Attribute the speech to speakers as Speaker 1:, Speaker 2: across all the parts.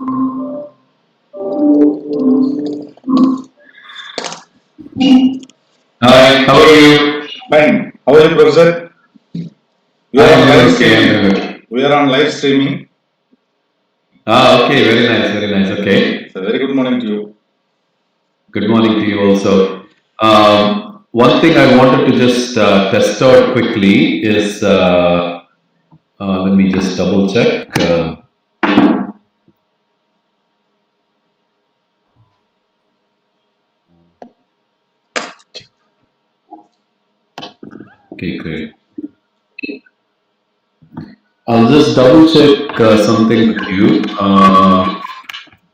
Speaker 1: Hi, how are you?
Speaker 2: Fine. How are you, Professor? We are on live streaming.
Speaker 1: Okay.
Speaker 2: We are on live streaming.
Speaker 1: Okay, very nice, very nice. Okay.
Speaker 2: So very good morning to you.
Speaker 1: Good morning to you also. One thing I wanted to just test out quickly is let me just double check. Okay, great. I'll just double check something with you.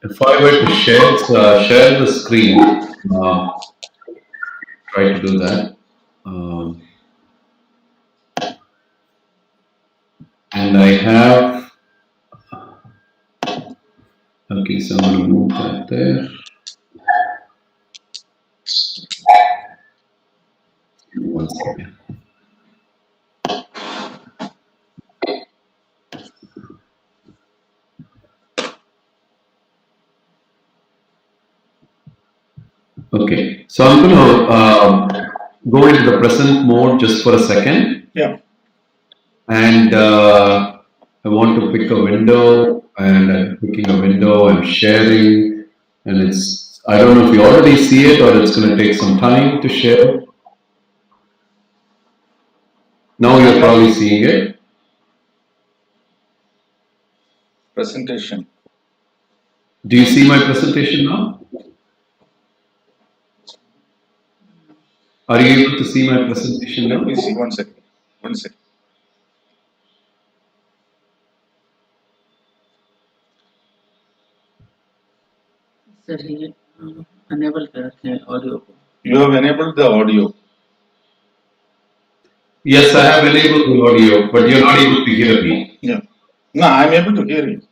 Speaker 1: If I were to share the screen, try to do that. And I have, okay, so I'm going to move that there. One second. Okay, so I'm going to go into the present mode just for a second.
Speaker 2: Yeah.
Speaker 1: And I want to pick a window, and I'm picking a window, I'm sharing, and it's, I don't know if you already see it or it's going to take some time to share. Now you're probably seeing it.
Speaker 2: Presentation.
Speaker 1: Do you see my presentation now? Are you able to see my presentation now?
Speaker 2: Let me see 1 second. 1 second.
Speaker 3: Sir, he enabled the audio.
Speaker 2: You have enabled the audio.
Speaker 1: Yes, I have enabled the audio, but you're not able to hear me.
Speaker 2: Yeah. No, I'm able to hear you.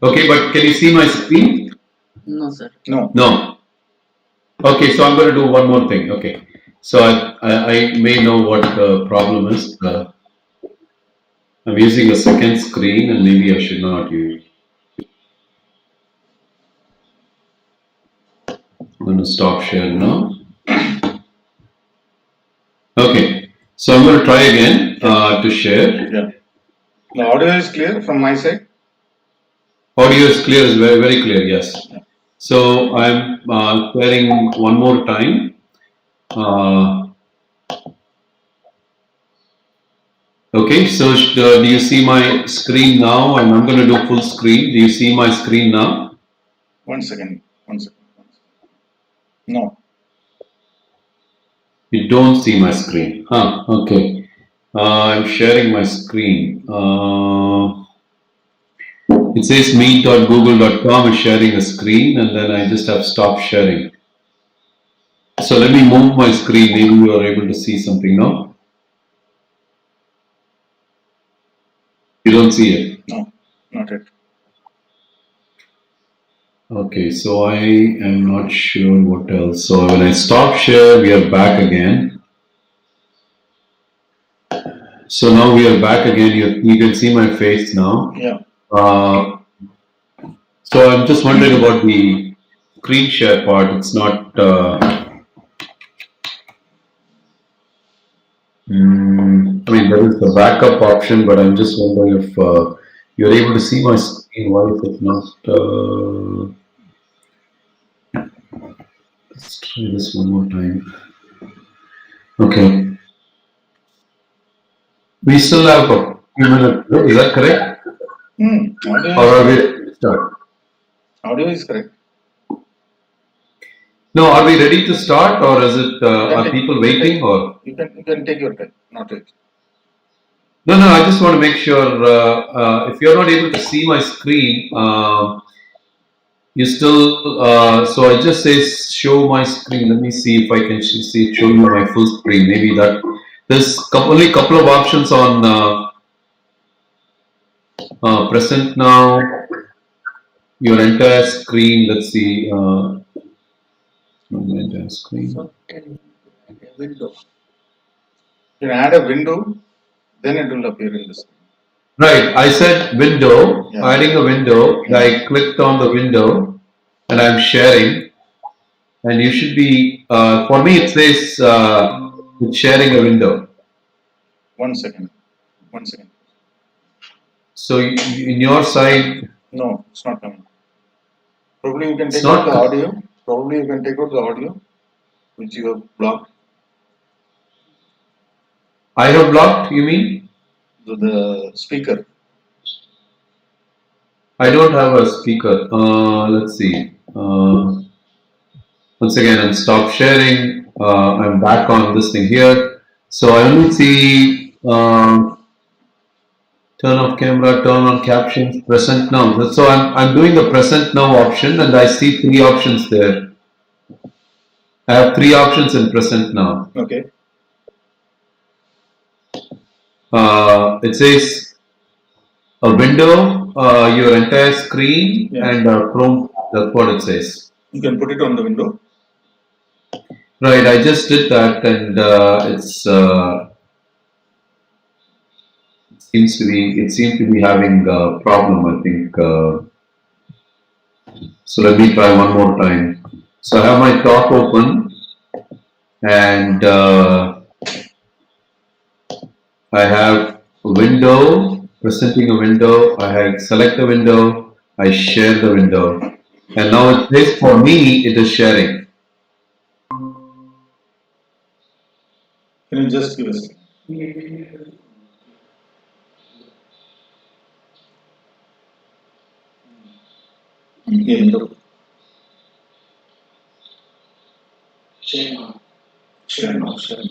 Speaker 1: Okay, but can you see my screen?
Speaker 3: No, sir.
Speaker 2: No.
Speaker 1: No. Okay, so I'm going to do one more thing. Okay, so I may know what the problem is. I'm using a second screen, and maybe I should not use. I'm going to stop share now. Okay, so I'm going to try again to share.
Speaker 2: Yeah. The audio is clear from my side.
Speaker 1: Audio is clear, is very, very clear, yes. So I'm sharing one more time. Okay, so do you see my screen now? And I'm going to do full screen. Do you see my screen now?
Speaker 2: 1 second. 1 second. No.
Speaker 1: You don't see my screen. Okay. I'm sharing my screen. It says meet.google.com is sharing a screen, and then I just have stopped sharing. So let me move my screen. Maybe you are able to see something now. You don't see it?
Speaker 2: No, not yet.
Speaker 1: Okay, so I am not sure what else. So when I stop share, we are back again. So now we are back again. You can see my face now.
Speaker 2: Yeah.
Speaker 1: So I'm just wondering about the screen share part. It's not. I mean, there is the backup option, but I'm just wondering if you're able to see my screen. Why is it not? Let's try this one more time. Okay. We still have a few minutes. Is that correct? Or are we start?
Speaker 2: Audio is correct.
Speaker 1: No, are we ready to start, or is it? Are people waiting, or?
Speaker 2: You can take your time. Not wait.
Speaker 1: No, I just want to make sure if you're not able to see my screen, you still. So I just say show my screen. Let me see if I can show you my full screen. Maybe that there's only a couple of options on present now. Your entire screen. Let's see. My entire screen.
Speaker 3: So, window.
Speaker 2: You can add a window, then it will appear in the screen.
Speaker 1: Right, I said window,
Speaker 2: Yeah.
Speaker 1: adding a window. I clicked on the window and I'm sharing. And you should be, for me, it says it's sharing a window.
Speaker 2: 1 second. 1 second.
Speaker 1: So in your side,
Speaker 2: No, it's not coming. Probably you can
Speaker 1: it's
Speaker 2: take out
Speaker 1: not.
Speaker 2: the audio. Probably you can take out the audio, which you have blocked.
Speaker 1: I have blocked, you mean?
Speaker 2: The speaker.
Speaker 1: I don't have a speaker. Let's see. Once again, I'm stop sharing. I'm back on this thing here. So I only see turn off camera, turn on captions, present now. So I'm doing the present now option and I see three options there. I have three options in present now.
Speaker 2: Okay.
Speaker 1: It says a window, your entire screen,
Speaker 2: Yeah.
Speaker 1: and Chrome. That's what it says.
Speaker 2: You can put it on the window.
Speaker 1: Right, I just did that, and it seems to be having a problem. I think. So let me try one more time. So I have my top open, and I have a window, presenting a window. I have select a window. I share the window, and now it says for me it is sharing.
Speaker 2: Can you just give us? Yeah, look. Share now. Share now. Share.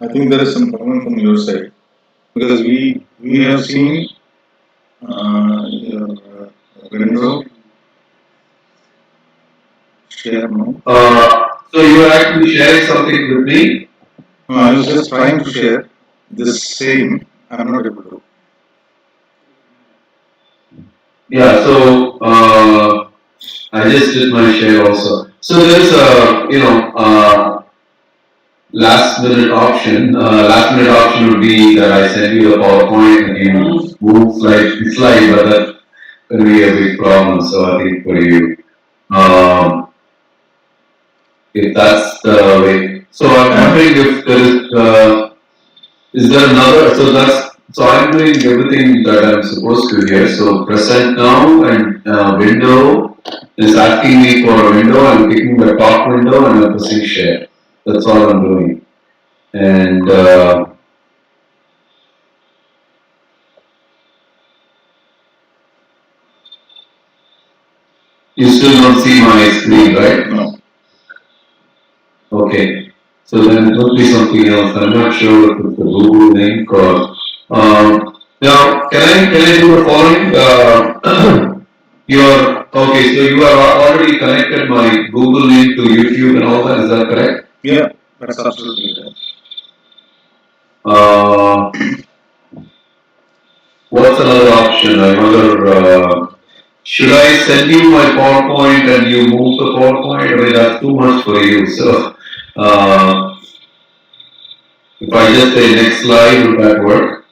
Speaker 2: I think there is some problem from your side because we have seen your window share now.
Speaker 1: So you are actually sharing something with me?
Speaker 2: I was just trying to share this same. I'm not able to.
Speaker 1: Yeah, so I just did my share also. So there is a last minute option. Last minute option would be that I send you the PowerPoint and you move slide, but that could be a big problem. So I think for you, um, if that's the way. So I'm wondering if there is there another. So I'm doing everything that I'm supposed to here. So present now and window is asking me for a window. I'm picking the top window and I'm pressing share. That's all I'm doing. And you still don't see my screen, right?
Speaker 2: No.
Speaker 1: Okay. So then it must be something else. I'm not sure if it's the Google link or. Now, can I do the following? Okay. So you have already connected my Google link to YouTube and all that. Is that correct?
Speaker 2: Yeah, that's absolutely right.
Speaker 1: Uh, what's another option? I wonder. Should I send you my PowerPoint and you move the PowerPoint? I mean, that's too much for you. So, if I just say next slide, would that work?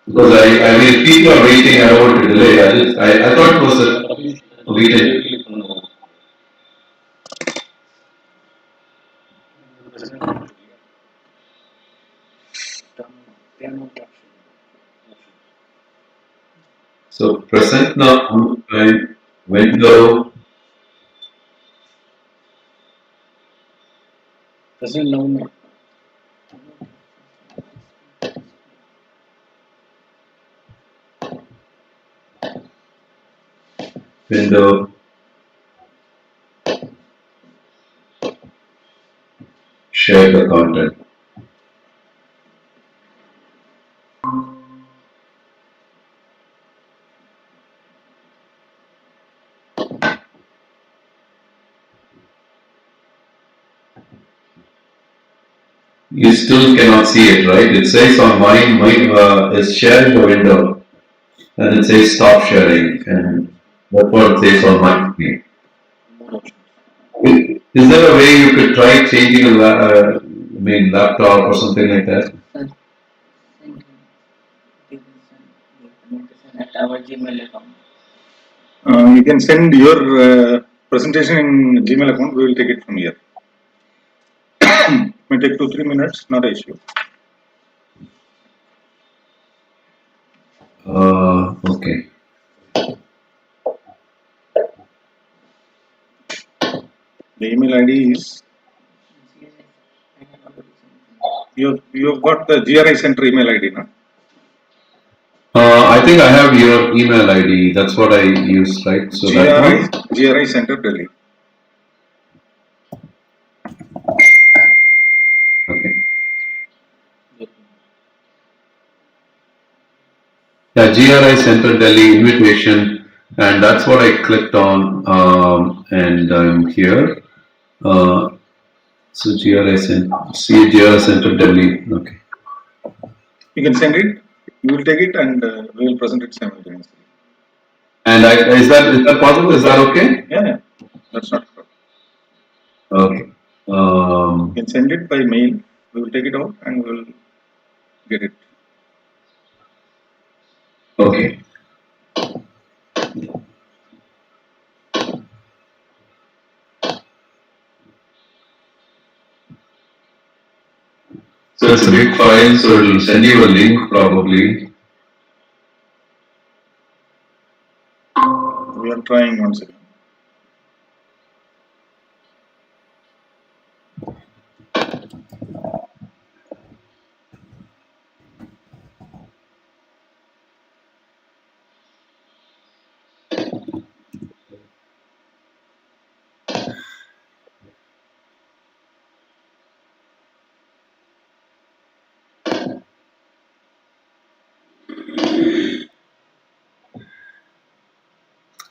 Speaker 1: Because I mean, people are waiting. I don't want to delay. I thought it was a weekend. So present now, time, window. Window, share the content. You still cannot see it, right? It says on mine is sharing the window, and it says stop sharing, and that's what it says on my screen.
Speaker 2: More options.
Speaker 1: Is there a way you could try changing laptop or something like that?
Speaker 3: Sir, send him. You can send the presentation at our Gmail account.
Speaker 2: You can send your presentation in Gmail account. We will take it from here. May take 2-3 minutes, not an issue.
Speaker 1: Okay.
Speaker 2: The email ID is you've got the GRI Center email ID, no?
Speaker 1: I think I have your email ID. That's what I use, right? So that one.
Speaker 2: GRI Center Delhi.
Speaker 1: Okay. Yeah, GRI Center Delhi invitation, and that's what I clicked on, and I'm here. So GRI Center, see GRI Center Delhi. Okay.
Speaker 2: You can send it. We will take it and we will present it simultaneously.
Speaker 1: And is that possible? Is that okay?
Speaker 2: Yeah, that's not a problem.
Speaker 1: Okay.
Speaker 2: You can send it by mail. We will take it out and we will get it.
Speaker 1: Okay. So it's a big file, so it'll send you a link probably.
Speaker 2: We are trying once again.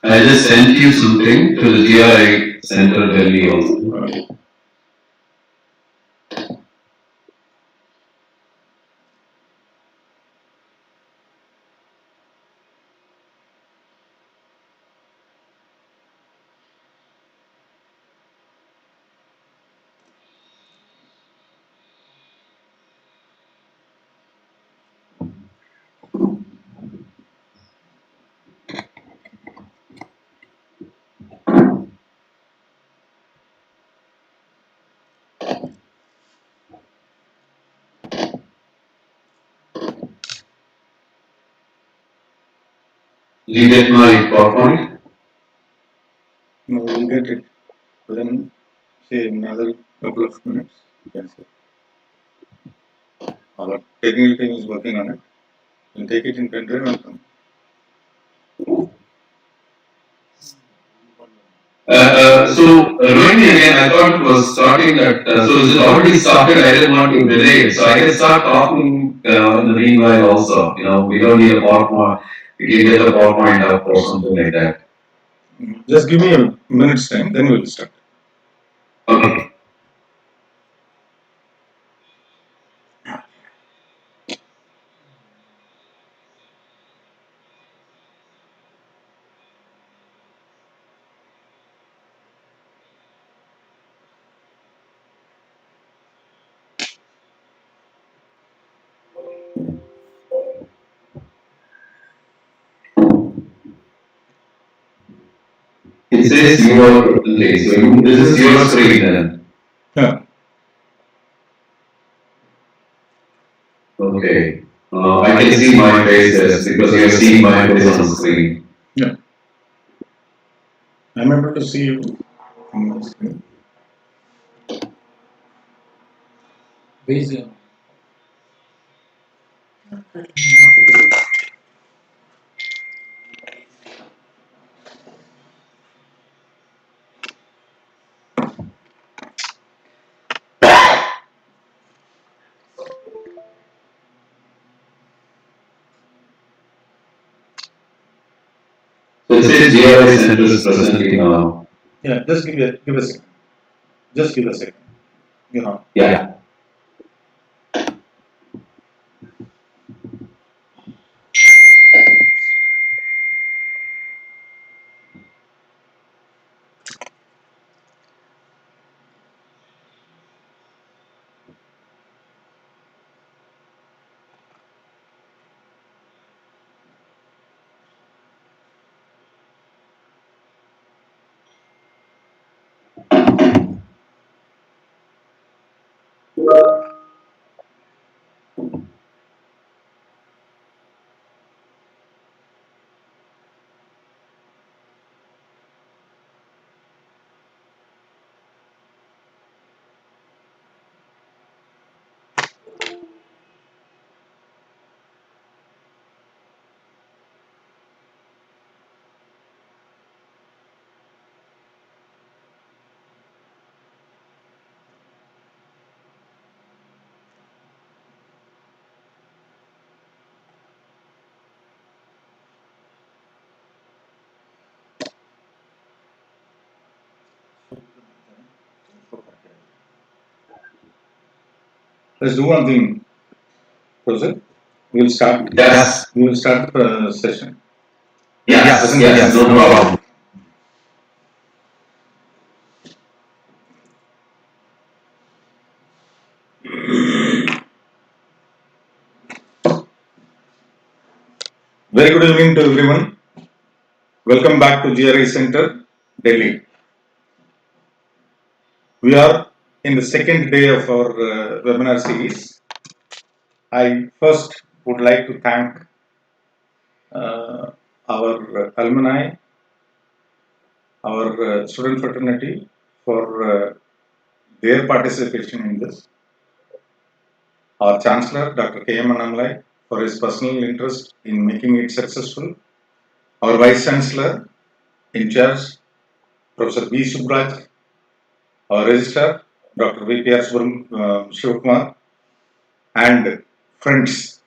Speaker 1: I just sent you something to the GRI Center Delhi also. Did you get my PowerPoint?
Speaker 2: No, we will get it. Then, say, another couple of minutes. You can say. Our technical team is working on it. We'll take it in pen drive and come.
Speaker 1: Remind me again, I thought it was starting at, so is it already started? I didn't want to delay it. So I can start talking in the meanwhile also. We don't need a PowerPoint. We can get a PowerPoint up or something like that.
Speaker 2: Just give me a minute's time, then we'll start.
Speaker 1: Okay. It says your place. So this is your screen then.
Speaker 2: Yeah.
Speaker 1: Okay. I can see my face yes, because you're seeing my face on the screen.
Speaker 2: Yeah. I'm able to see you on the screen.
Speaker 3: Busy.
Speaker 1: So it says GRI Center is presenting now.
Speaker 2: Yeah, just give a second. Just give a second.
Speaker 1: Yeah.
Speaker 2: Let's do one thing, Professor. We'll start.
Speaker 1: Yes.
Speaker 2: We will start the session.
Speaker 1: Yes. Yes. No problem.
Speaker 2: Very good evening to everyone. Welcome back to GRI Center, Delhi. We are in the second day of our webinar series. I first would like to thank our alumni, our student fraternity for their participation in this. Our Chancellor, Dr. K.M. Annamlai, for his personal interest in making it successful. Our Vice Chancellor, in charge, Professor B. Subraj, our Registrar, Dr. V.P.R. Shivakumar, and friends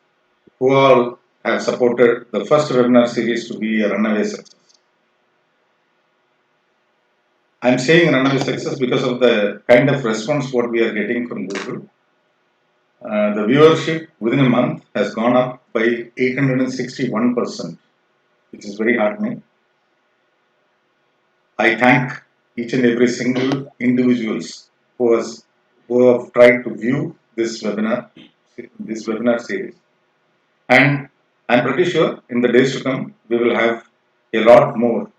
Speaker 2: who all have supported the first webinar series to be a runaway success. I'm saying runaway success because of the kind of response what we are getting from Google. The viewership within a month has gone up by 861%, which is very heartening. I thank each and every single individuals who have tried to view this webinar series, and I'm pretty sure in the days to come we will have a lot more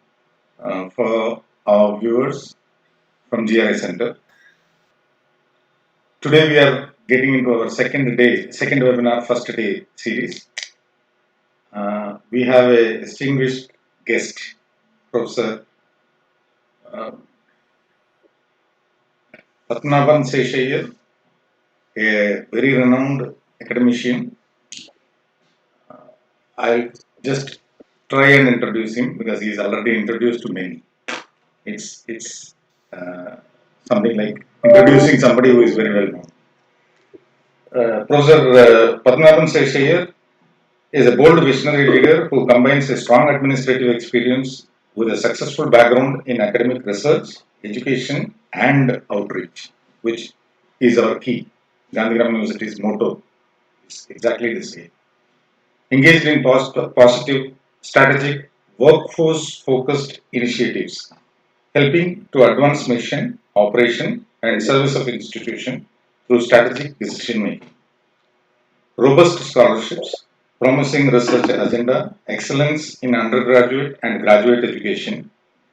Speaker 2: for our viewers from GRI Center. Today we are getting into our second webinar, first day series. We have a distinguished guest, Professor Padmanabhan Seshaiyer, a very renowned academician. I'll just try and introduce him because he is already introduced to many. It's something like introducing somebody who is very well known. Professor Padmanabhan Seshaiyer is a bold visionary leader who combines a strong administrative experience with a successful background in academic research, education, and outreach, which is our key. Gandhigram University's motto is exactly the same. Engaged in positive, strategic, workforce-focused initiatives, helping to advance mission, operation, and service of institution through strategic decision making. Robust scholarships, promising research agenda, excellence in undergraduate and graduate education,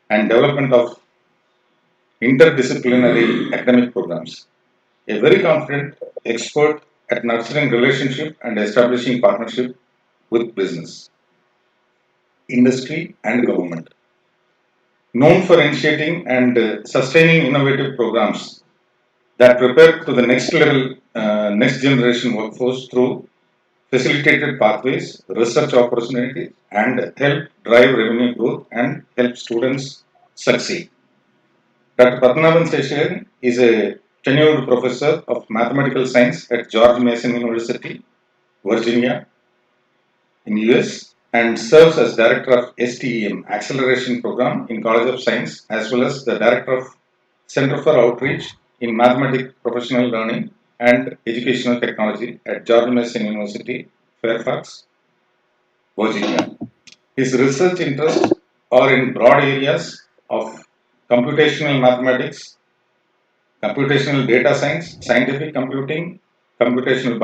Speaker 2: and development of interdisciplinary academic programs. A very confident expert at nurturing relationship and establishing partnership with business, industry, and government. Known for initiating and sustaining innovative programs that prepare to the next level, next generation workforce through facilitated pathways, research opportunities, and help drive revenue growth and help students succeed. Dr. Padmanabhan Seshaiyer is a tenured professor of mathematical science at George Mason University, Virginia, in US, and serves as director of STEM Acceleration Program in College of Science, as well as the director of Center for Outreach in Mathematics Professional Learning and Educational Technology at George Mason University, Fairfax, Virginia. His research interests are in broad areas of computational mathematics, computational data science, scientific computing, computational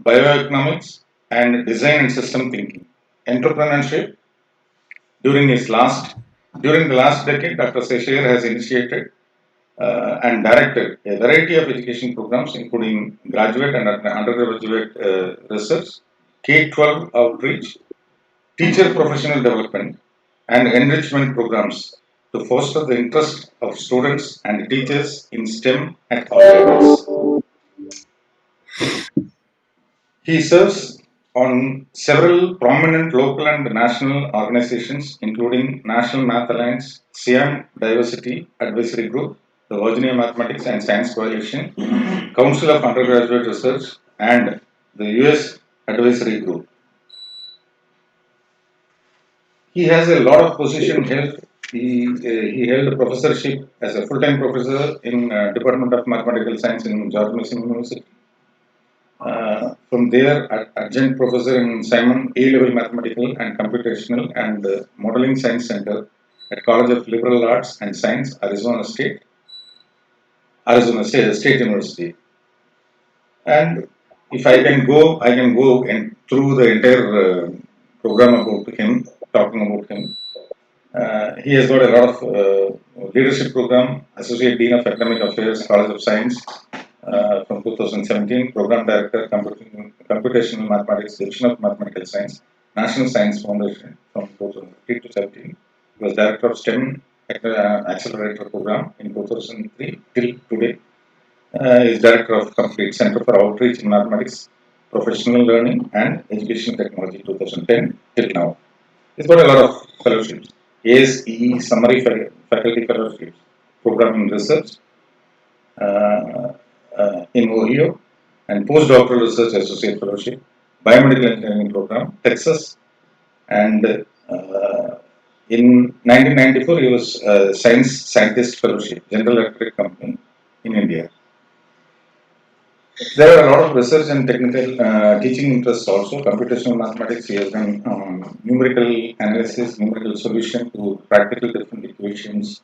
Speaker 2: bioeconomics, and design and system thinking. Entrepreneurship. During the last decade, Dr. Seshaiyer has initiated and directed a variety of education programs, including graduate and undergraduate research, K-12 outreach, teacher professional development, and enrichment programs to foster the interest of students and teachers in STEM at all levels. He serves on several prominent local and national organizations, including National Math Alliance, Siam Diversity Advisory Group, the Virginia Mathematics and Science Coalition, Council of Undergraduate Research, and the US Advisory Group. He has a lot of position held. He held a professorship as a full-time professor in Department of Mathematical Science in George Mason University. From there, adjunct professor in Simon A-level Mathematical and Computational and Modeling Science Center at College of Liberal Arts and Science, Arizona State University. And if I can go and through the entire program about him, talking about him. He has got a lot of leadership program, Associate Dean of Academic Affairs, College of Science from 2017, Program Director, Computational Mathematics, Division of Mathematical Science, National Science Foundation from 2015 to 17. He was Director of STEM Accelerator Program in 2003 till today. Is Director of Complete Center for Outreach in Mathematics, Professional Learning and Education Technology 2010 till now. He's got a lot of fellowships. ASE Summary Faculty Fellowships, Programming Research in Ohio, and Postdoctoral Research Associate Fellowship, Biomedical Engineering Program, Texas, and in 1994 he was Science Scientist Fellowship, General Electric Company in India. There are a lot of research and technical teaching interests also. Computational mathematics, he has done numerical analysis, numerical solution to practical different equations,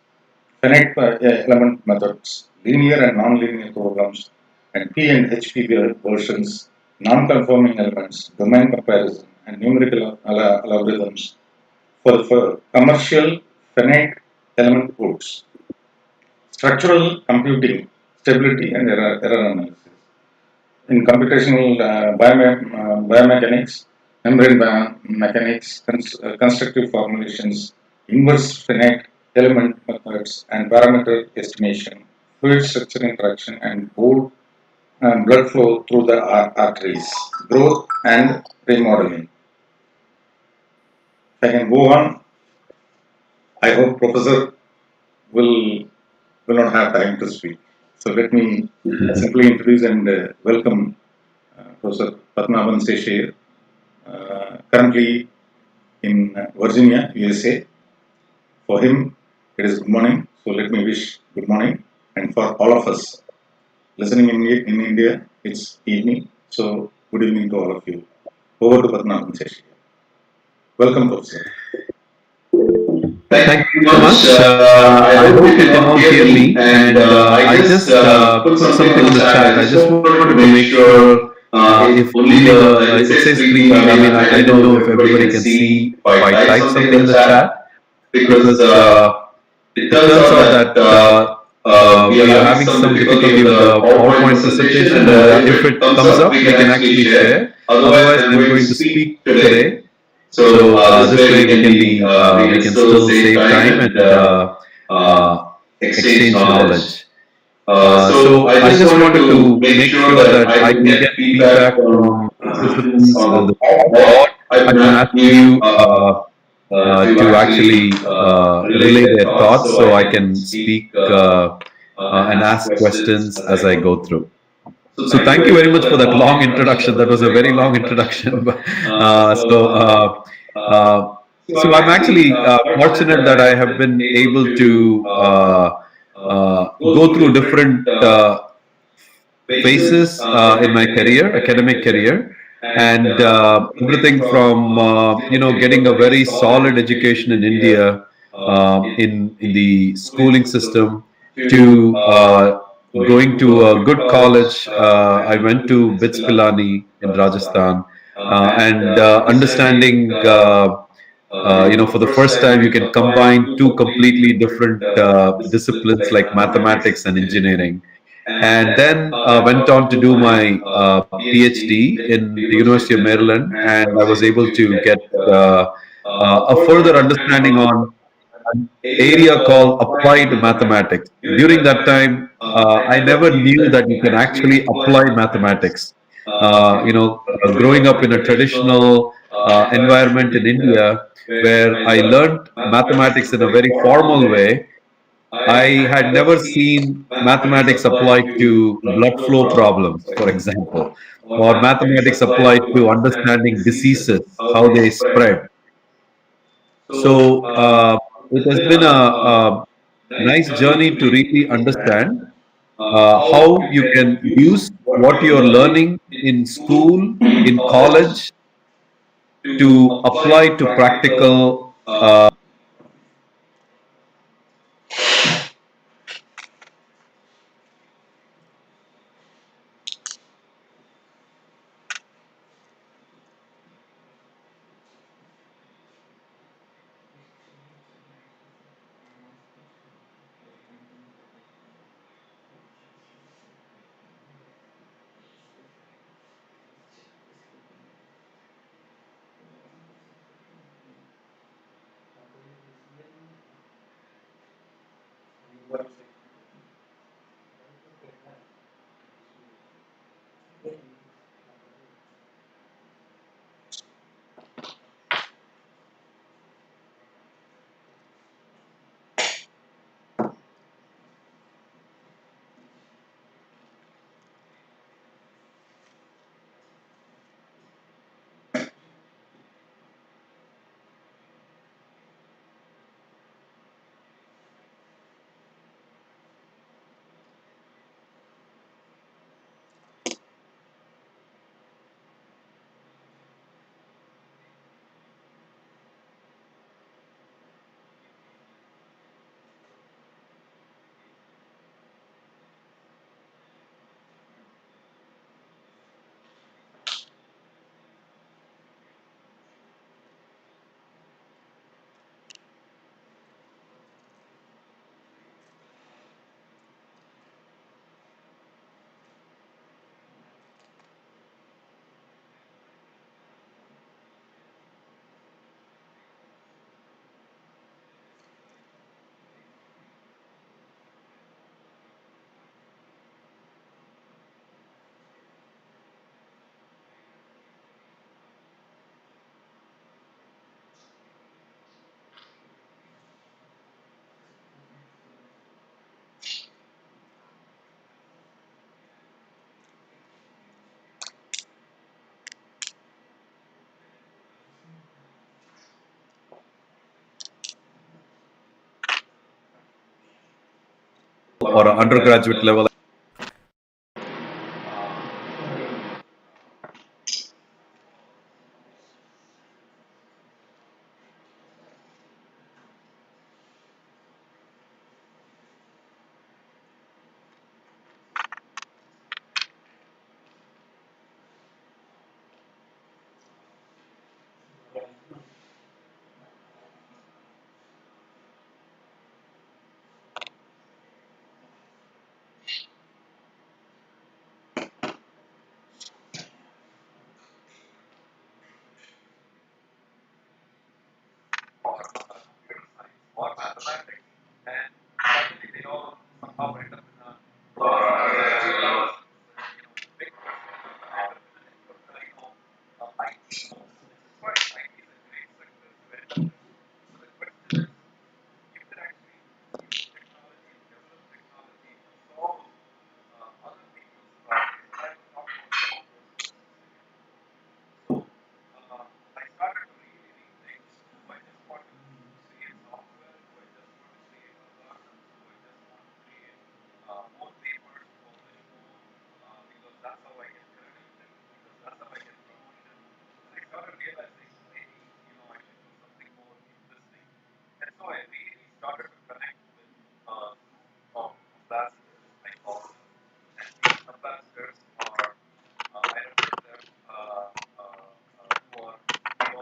Speaker 2: finite element methods, linear and non-linear programs, and P and HP versions, non-conforming elements, domain comparison, and numerical algorithms for commercial finite element codes, structural computing, stability, and error analysis. In computational biomechanics, membrane mechanics, constructive formulations, inverse finite element methods, and parameter estimation, fluid structure interaction, and blood flow through the arteries, growth and remodeling. If I can go on, I hope Professor will not have time to speak. So let me simply introduce and welcome Professor Padmanabhan Seshaiyer, currently in Virginia, USA. For him, it is good morning. So let me wish good morning. And for all of us listening in India, it's evening. So good evening to all of you. Over to Padmanabhan Seshaiyer. Welcome, Professor.
Speaker 1: Thank you so much. I hope you can all hear me. And I just put something in the chat. I just wanted to make sure if only it says green. I mean, I don't know if everybody can see if I type something in the chat because it turns out that we are having some difficulty with the PowerPoint presentation. If it comes up, we can actually share. Otherwise, I'm going to speak today. So this way we can still save time and exchange knowledge. So I just wanted to make sure that I can get feedback from participants on the board. I can ask you to actually relay their thoughts so I can speak and ask questions as I go through. So thank you very much for that long introduction. That was a very long introduction. So I'm actually fortunate that I have been able to go through different phases in my career, academic career, and everything from getting a very solid education in India in the schooling system to going to a good college. I went to BITS Pilani in Rajasthan and understanding for the first time you can combine two completely different disciplines like mathematics and engineering. And then went on to do my PhD in the University of Maryland, and I was able to get a further understanding on an area called applied mathematics. During that time, I never knew that you can actually apply mathematics. Growing up in a traditional environment in India, where I learned mathematics in a very formal way, I had never seen mathematics applied to blood flow problems, for example, or mathematics applied to understanding diseases, how they spread. So it has been a nice journey to really understand how you can use what you're learning in school, in college, to apply to practical or undergraduate level.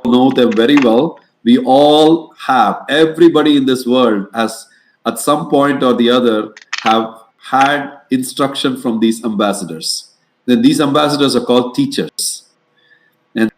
Speaker 1: Know them very well. We all have, everybody in this world has at some point or the other have had instruction from these ambassadors. Then these ambassadors are called teachers. And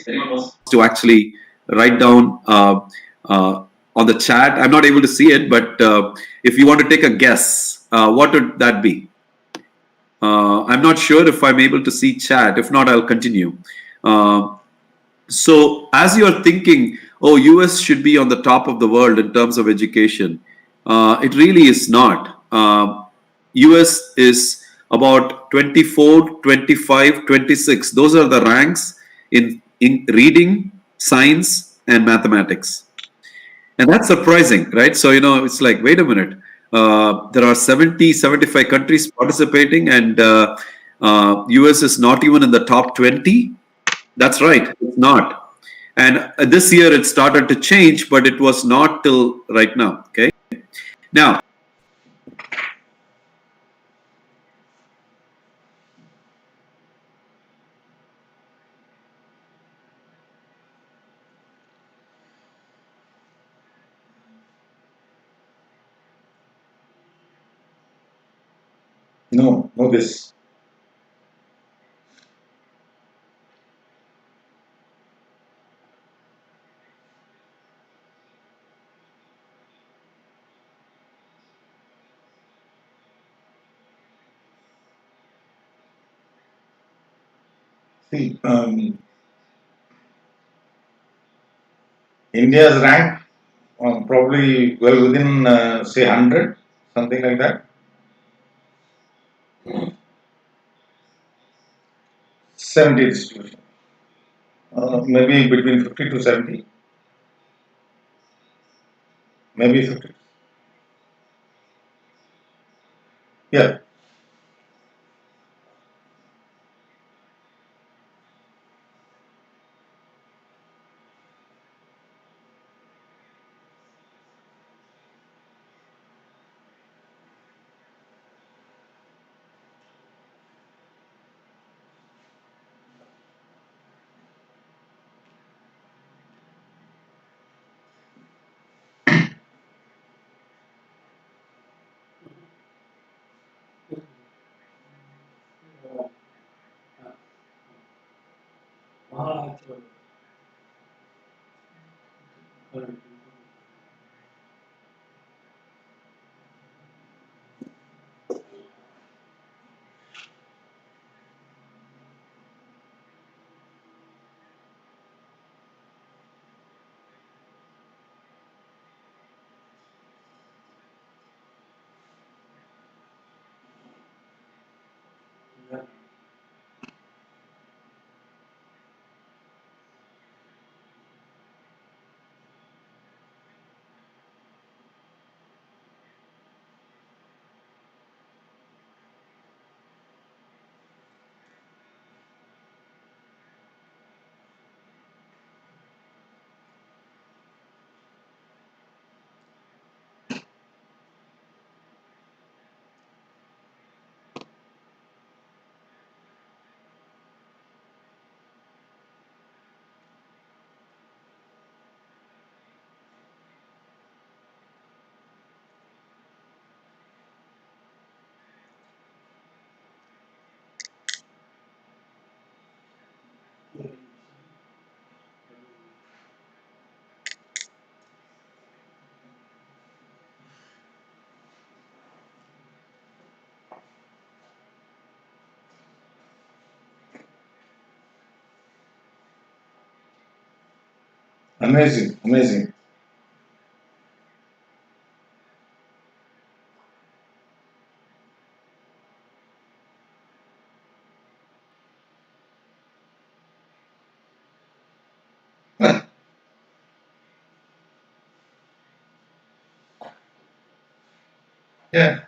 Speaker 1: Anyone wants to actually write down on the chat? I'm not able to see it, but if you want to take a guess, what would that be? I'm not sure if I'm able to see chat. If not, I'll continue. So, as you're thinking, oh, US should be on the top of the world in terms of education, it really is not. US is about 24, 25, 26. Those are the ranks in reading, science, and mathematics. And that's surprising, right? So, it's like, wait a minute. There are 70, 75 countries participating, and US is not even in the top 20. That's right, it's not. And this year it started to change, but it was not till right now. Okay. Now,
Speaker 2: No, no this. See, India's rank probably well within say 100, something like that. 70 distribution. Maybe between 50 to 70. Maybe 50. Yeah. Amazing, amazing. Yeah.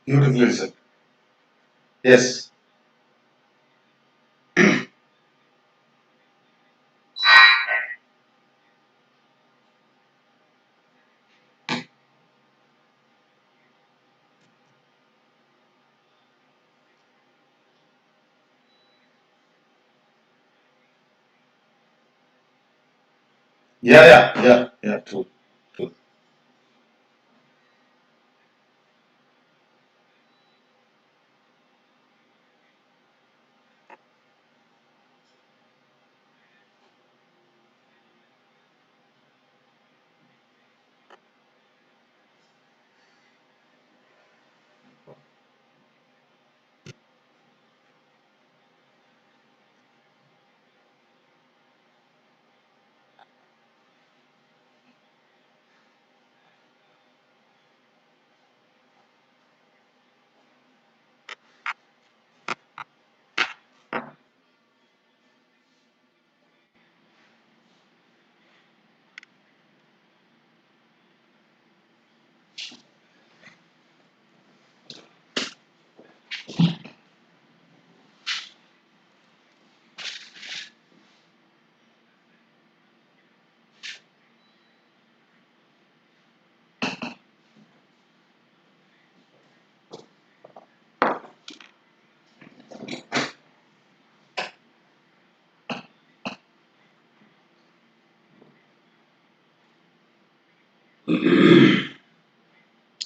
Speaker 2: Beautifully said. Yes. Yeah, true. True.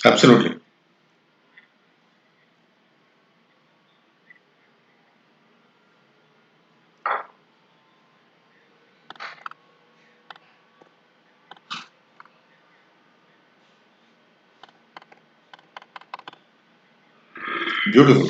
Speaker 2: Absolutely. Beautiful.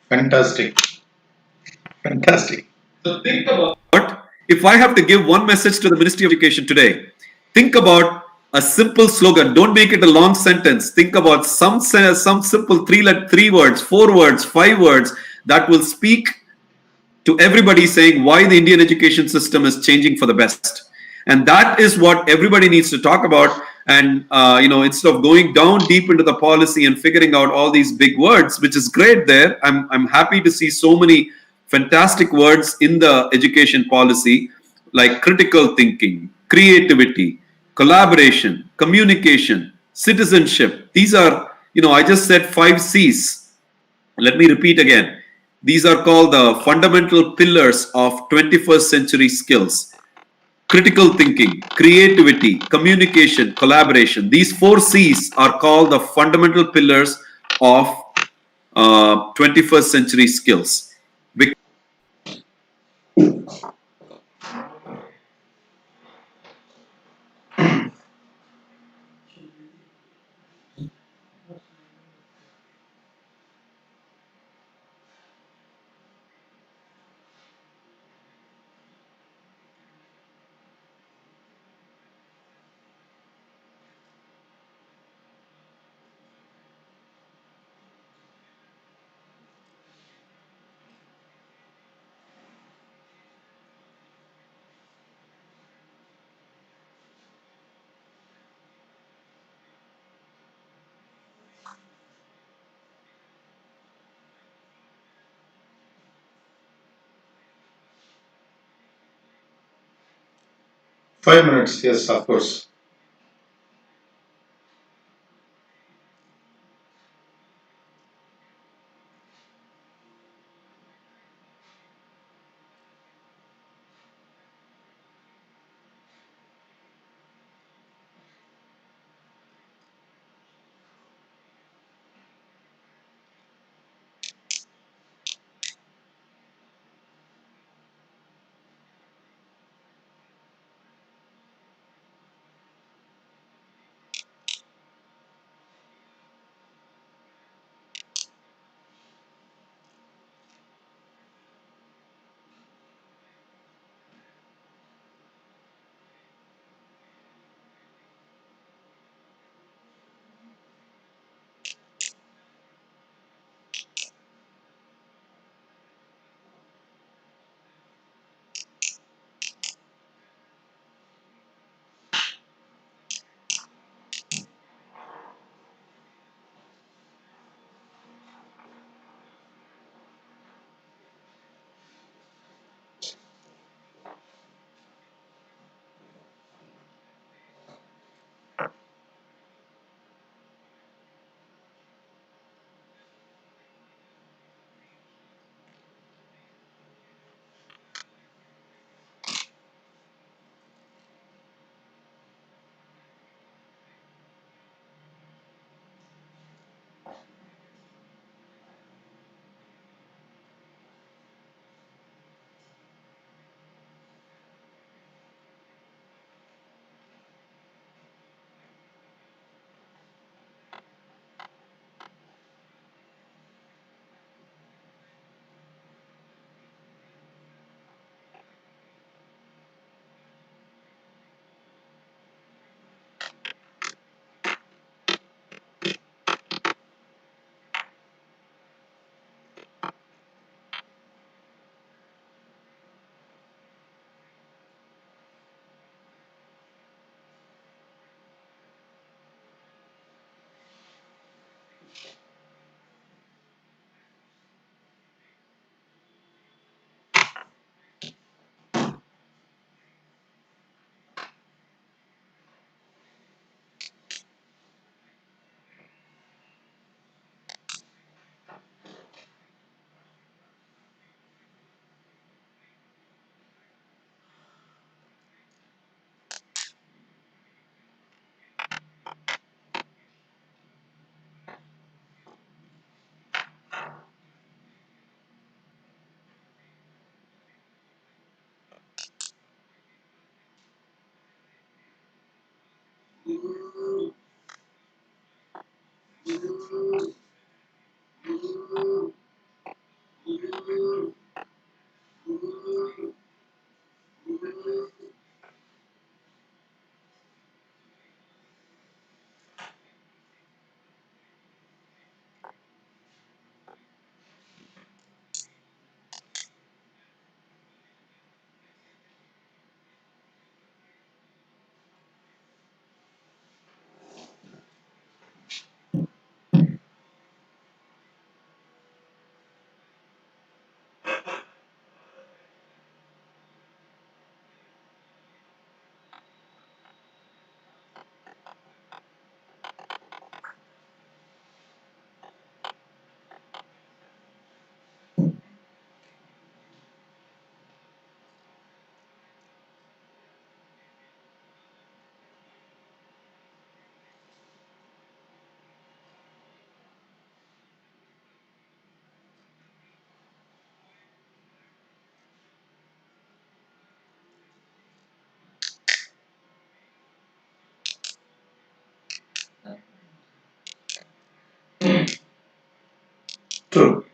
Speaker 2: Fantastic. Fantastic.
Speaker 1: So think about if I have to give one message to the Ministry of Education today, think about a simple slogan. Don't make it a long sentence. Think about some simple three words, 4 words, 5 words that will speak to everybody, saying why the Indian education system is changing for the best. And that is what everybody needs to talk about. And instead of going down deep into the policy and figuring out all these big words, which is great there, I'm happy to see so many fantastic words in the education policy, like critical thinking, creativity, collaboration, communication, citizenship. These are, I just said 5 C's. Let me repeat again. These are called the fundamental pillars of 21st century skills: critical thinking, creativity, communication, collaboration. These 4 C's are called the fundamental pillars of 21st century skills.
Speaker 2: 5 minutes, yes, of course. True.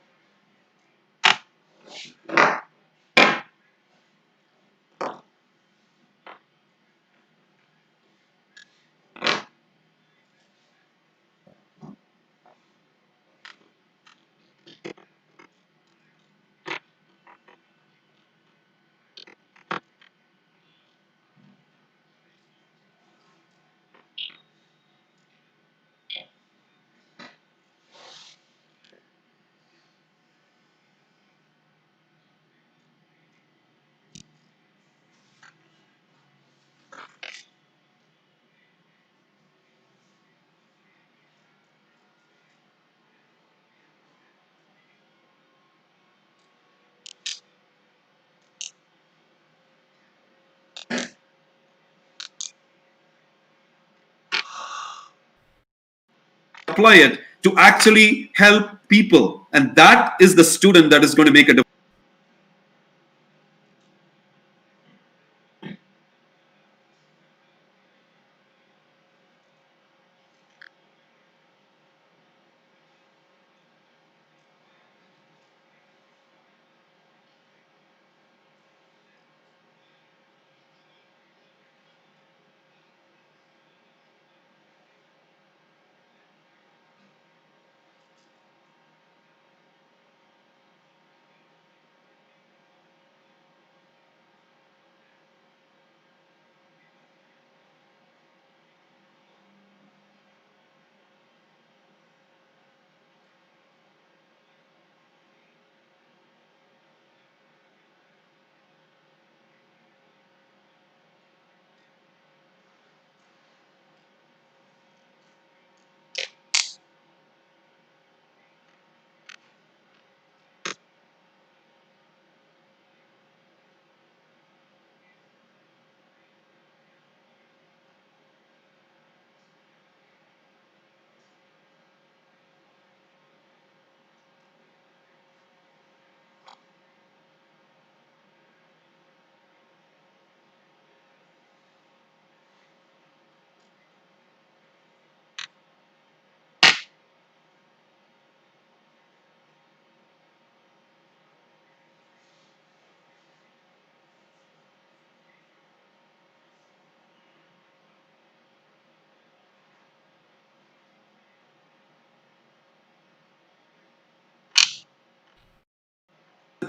Speaker 4: apply it to actually help people, and that is the student that is going to make a difference.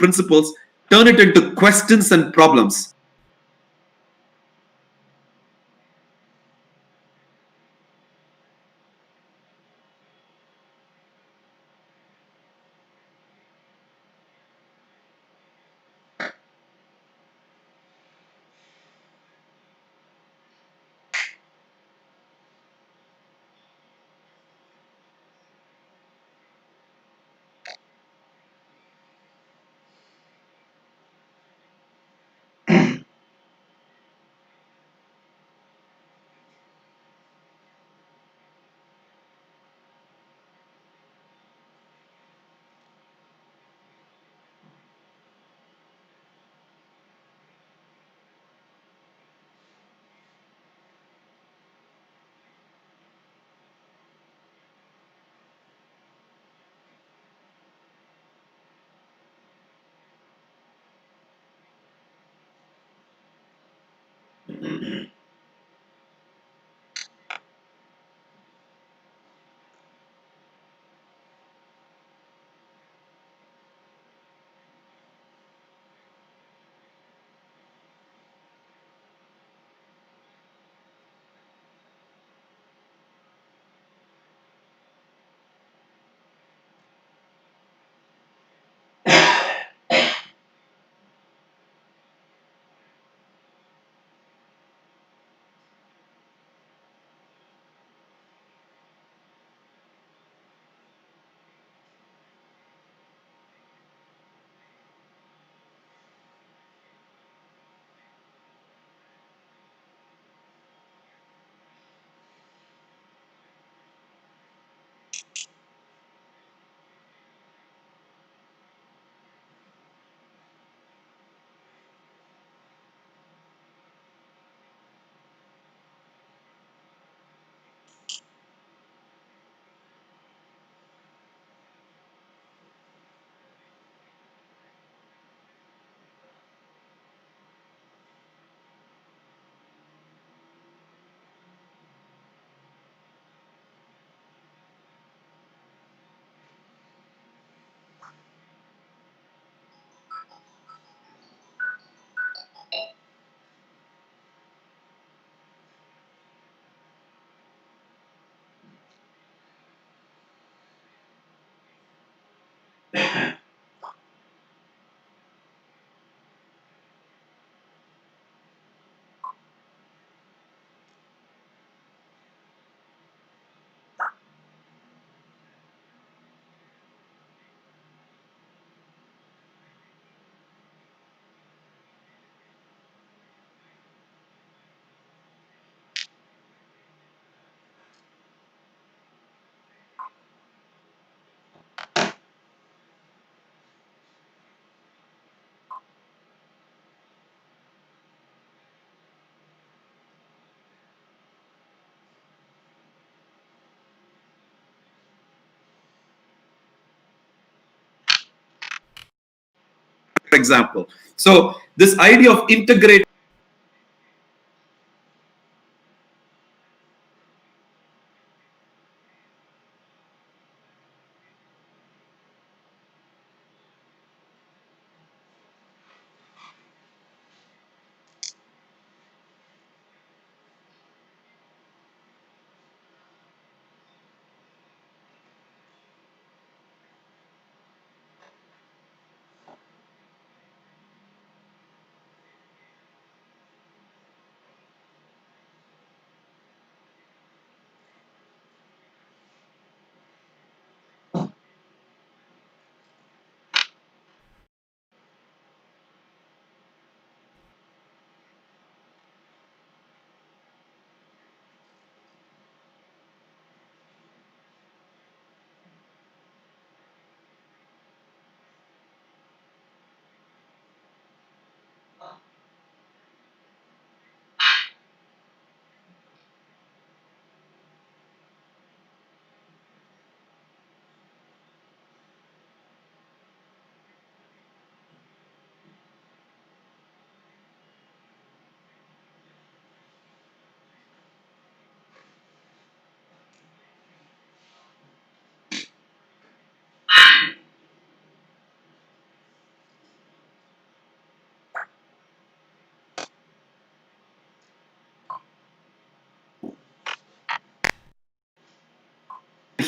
Speaker 4: Principles, turn it into questions and problems. example. So this idea of integrate.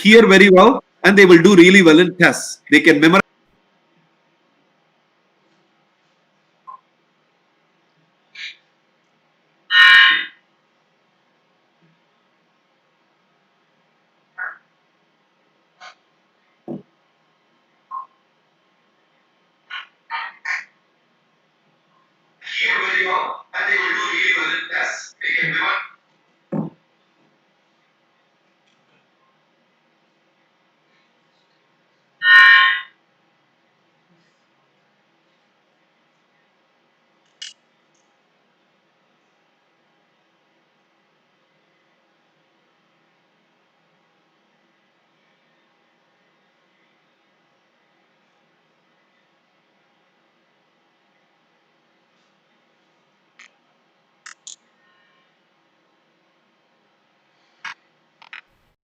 Speaker 4: Hear very well and they will do really well in tests. They can memorize. Hear very well and they will do really well in tests. They can memorize.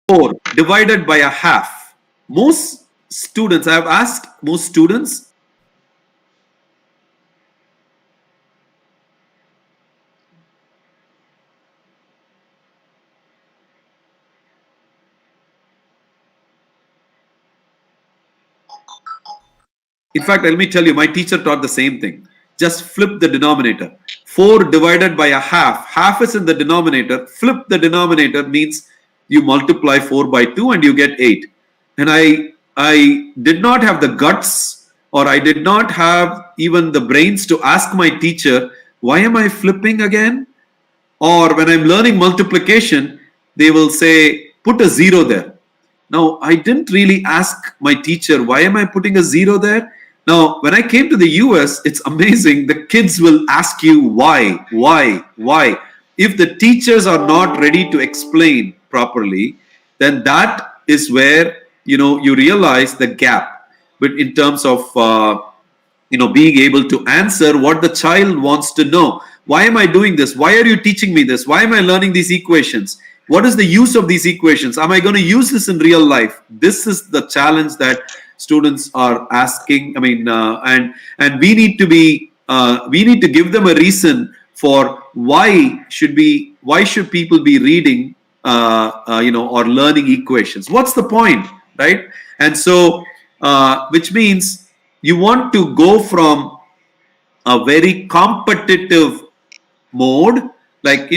Speaker 4: Four divided by a half. Most students, I have asked most students. In fact, let me tell you, my teacher taught the same thing. Just flip the denominator. 4 divided by a half. Half is in the denominator. Flip the denominator means you multiply 4 by 2 and you get 8. And I did not have the guts, or I did not have even the brains to ask my teacher, why am I flipping again? Or when I'm learning multiplication, they will say, put a 0 there. Now, I didn't really ask my teacher, why am I putting a 0 there? Now, when I came to the US, it's amazing. The kids will ask you why. If the teachers are not ready to explain properly, then that is where you realize the gap. But in terms of being able to answer what the child wants to know. Why am I doing this? Why are you teaching me this? Why am I learning these equations? What is the use of these equations? Am I going to use this in real life? This is the challenge that students are asking. I mean, and we need to give them a reason for why should people be reading or learning equations. What's the point, right? And so which means you want to go from a very competitive mode, like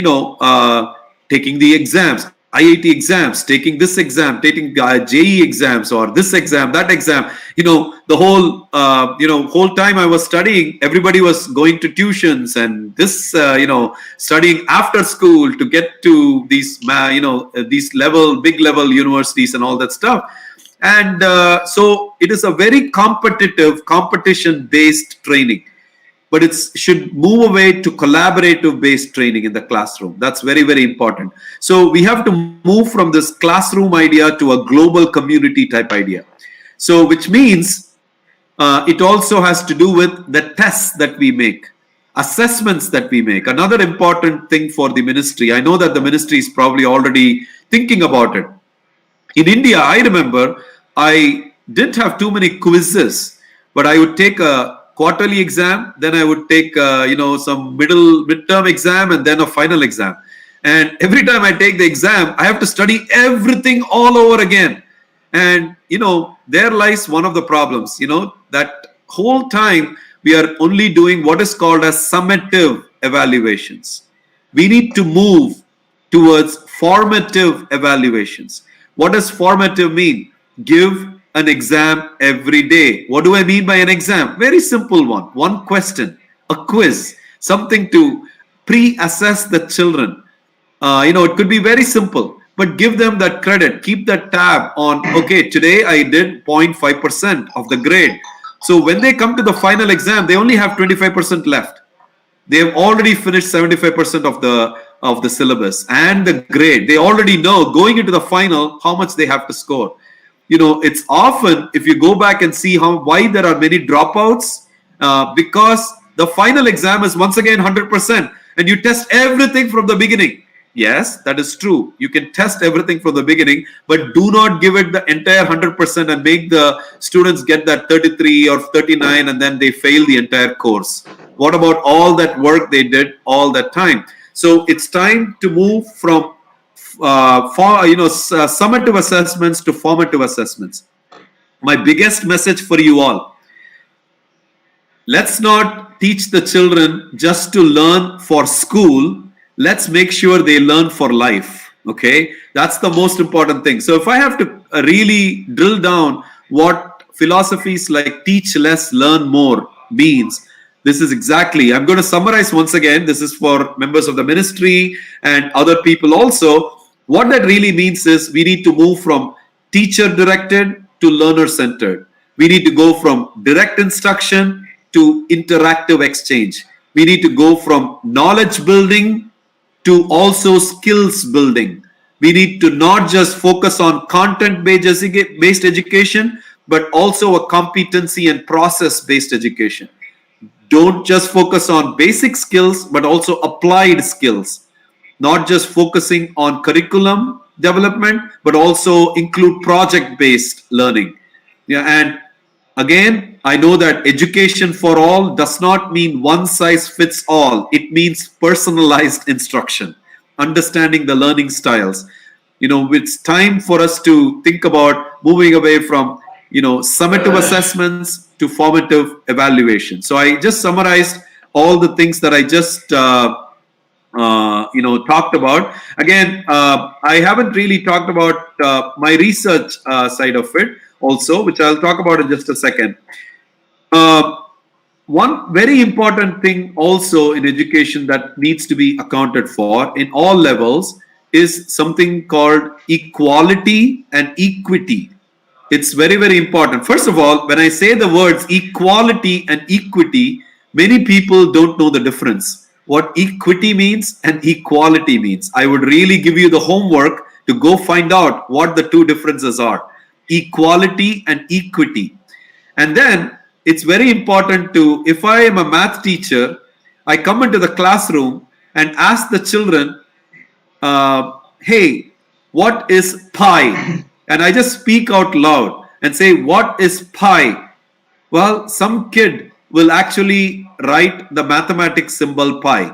Speaker 4: taking the exams, IIT exams, taking this exam, taking JE exams, or this exam, that exam. The whole time I was studying, everybody was going to tuitions and this, studying after school to get to these, these big level universities and all that stuff. And so it is a very competition based training, but it should move away to collaborative based training in the classroom. That's very, very important. So we have to move from this classroom idea to a global community type idea. So which means It also has to do with the tests that we make, assessments that we make. Another important thing for the ministry, I know that the ministry is probably already thinking about it. In India, I remember I didn't have too many quizzes, but I would take a quarterly exam, then I would take some midterm exam, and then a final exam. And every time I take the exam, I have to study everything all over again. And there lies one of the problems. That whole time we are only doing what is called as summative evaluations. We need to move towards formative evaluations. What does formative mean? Give an exam every day. What do I mean by an exam? Very simple one question, a quiz, something to pre-assess the children. It could be very simple, but give them that credit. Keep that tab on, okay, today I did 0.5% of the grade. So when they come to the final exam, they only have 25% left. They have already finished 75% of the syllabus and the grade. They already know going into the final how much they have to score. It's often, if you go back and see why there are many dropouts, because the final exam is once again 100%, and you test everything from the beginning. Yes, that is true. You can test everything from the beginning, but do not give it the entire 100% and make the students get that 33 or 39 and then they fail the entire course. What about all that work they did all that time? So it's time to move from summative assessments to formative assessments. My biggest message for you all: let's not teach the children just to learn for school. Let's make sure they learn for life. Okay, that's the most important thing. So if I have to really drill down what philosophies like teach less, learn more means, this is exactly, I'm going to summarize once again. This is for members of the ministry and other people also. What that really means is we need to move from teacher directed to learner centered. We need to go from direct instruction to interactive exchange. We need to go from knowledge building to also skills building. We need to not just focus on content-based education, but also a competency and process-based education. Don't just focus on basic skills, but also applied skills. Not just focusing on curriculum development, but also include project-based learning. Yeah, and again, I know that education for all does not mean one size fits all. It means personalized instruction, understanding the learning styles. It's time for us to think about moving away from, summative assessments to formative evaluation. So I just summarized all the things that I just, talked about. Again, I haven't really talked about my research side of it also, which I'll talk about in just a second. One very important thing also in education that needs to be accounted for in all levels is something called equality and equity. It's very, very important. First of all, when I say the words equality and equity, many people don't know the difference. What equity means and equality means. I would really give you the homework to go find out what the two differences are. Equality and equity. And then it's very important to, if I am a math teacher, I come into the classroom and ask the children, hey, what is pi? And I just speak out loud and say, what is pi? Well, some kid will actually write the mathematics symbol pi.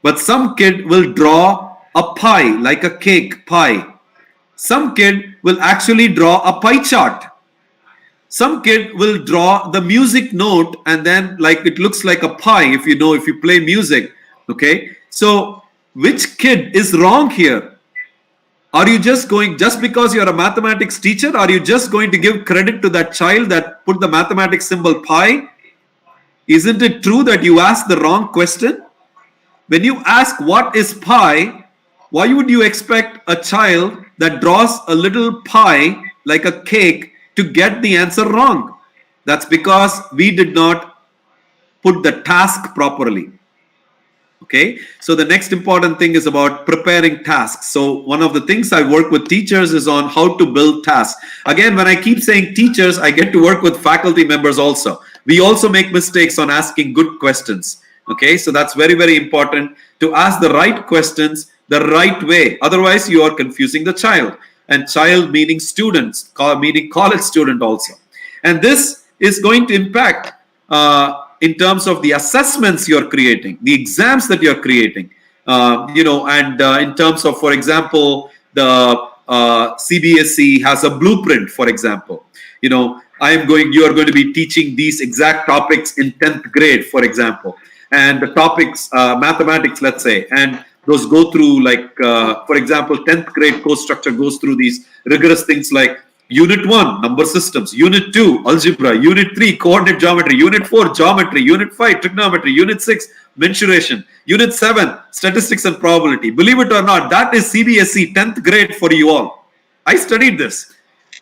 Speaker 4: But some kid will draw a pie, like a cake pie. Some kid will actually draw a pie chart. Some kid will draw the music note and then like it looks like a pie if you play music. Okay. So which kid is wrong here? Are you just because you're a mathematics teacher, are you just going to give credit to that child that put the mathematics symbol pi? Isn't it true that you asked the wrong question? When you ask what is pi, why would you expect a child that draws a little pie like a cake to get the answer wrong? That's because we did not put the task properly. Okay, so the next important thing is about preparing tasks. So one of the things I work with teachers is on how to build tasks. Again, when I keep saying teachers, I get to work with faculty members also. We also make mistakes on asking good questions. Okay, so that's very, very important to ask the right questions the right way. Otherwise, you are confusing the child. And child meaning students, meaning college student also. And this is going to impact in terms of the assessments you're creating, the exams that you're creating, and in terms of, for example, the CBSE has a blueprint, for example. You are going to be teaching these exact topics in 10th grade, for example. And the topics, mathematics, let's say, and those go through for example, 10th grade course structure goes through these rigorous things like Unit 1, number systems. Unit 2, algebra. Unit 3, coordinate geometry. Unit 4, geometry. Unit 5, trigonometry. Unit 6, mensuration. Unit 7, statistics and probability. Believe it or not, that is CBSE 10th grade for you all. I studied this.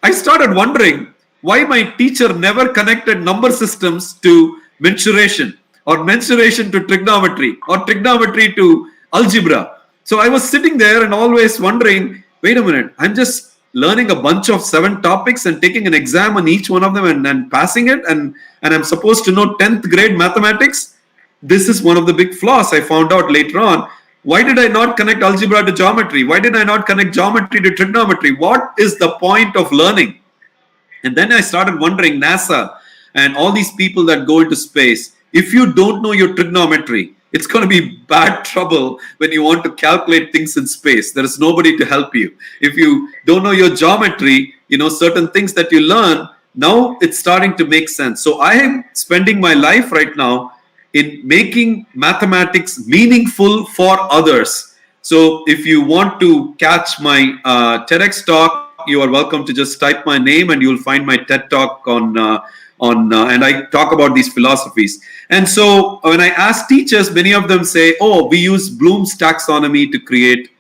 Speaker 4: I started wondering why my teacher never connected number systems to mensuration, or mensuration to trigonometry, or trigonometry to algebra. So I was sitting there and always wondering, wait a minute, I'm just learning a bunch of 7 topics and taking an exam on each one of them and passing it, and I'm supposed to know 10th grade mathematics. This is one of the big flaws I found out later on. Why did I not connect algebra to geometry? Why did I not connect geometry to trigonometry? What is the point of learning? And then I started wondering, NASA and all these people that go into space, if you don't know your trigonometry, it's going to be bad trouble when you want to calculate things in space. There is nobody to help you. If you don't know your geometry, certain things that you learn, now it's starting to make sense. So I am spending my life right now in making mathematics meaningful for others. So if you want to catch my TEDx talk, you are welcome to just type my name and you'll find my TED talk and I talk about these philosophies. And so when I ask teachers, many of them say, oh, we use Bloom's taxonomy to create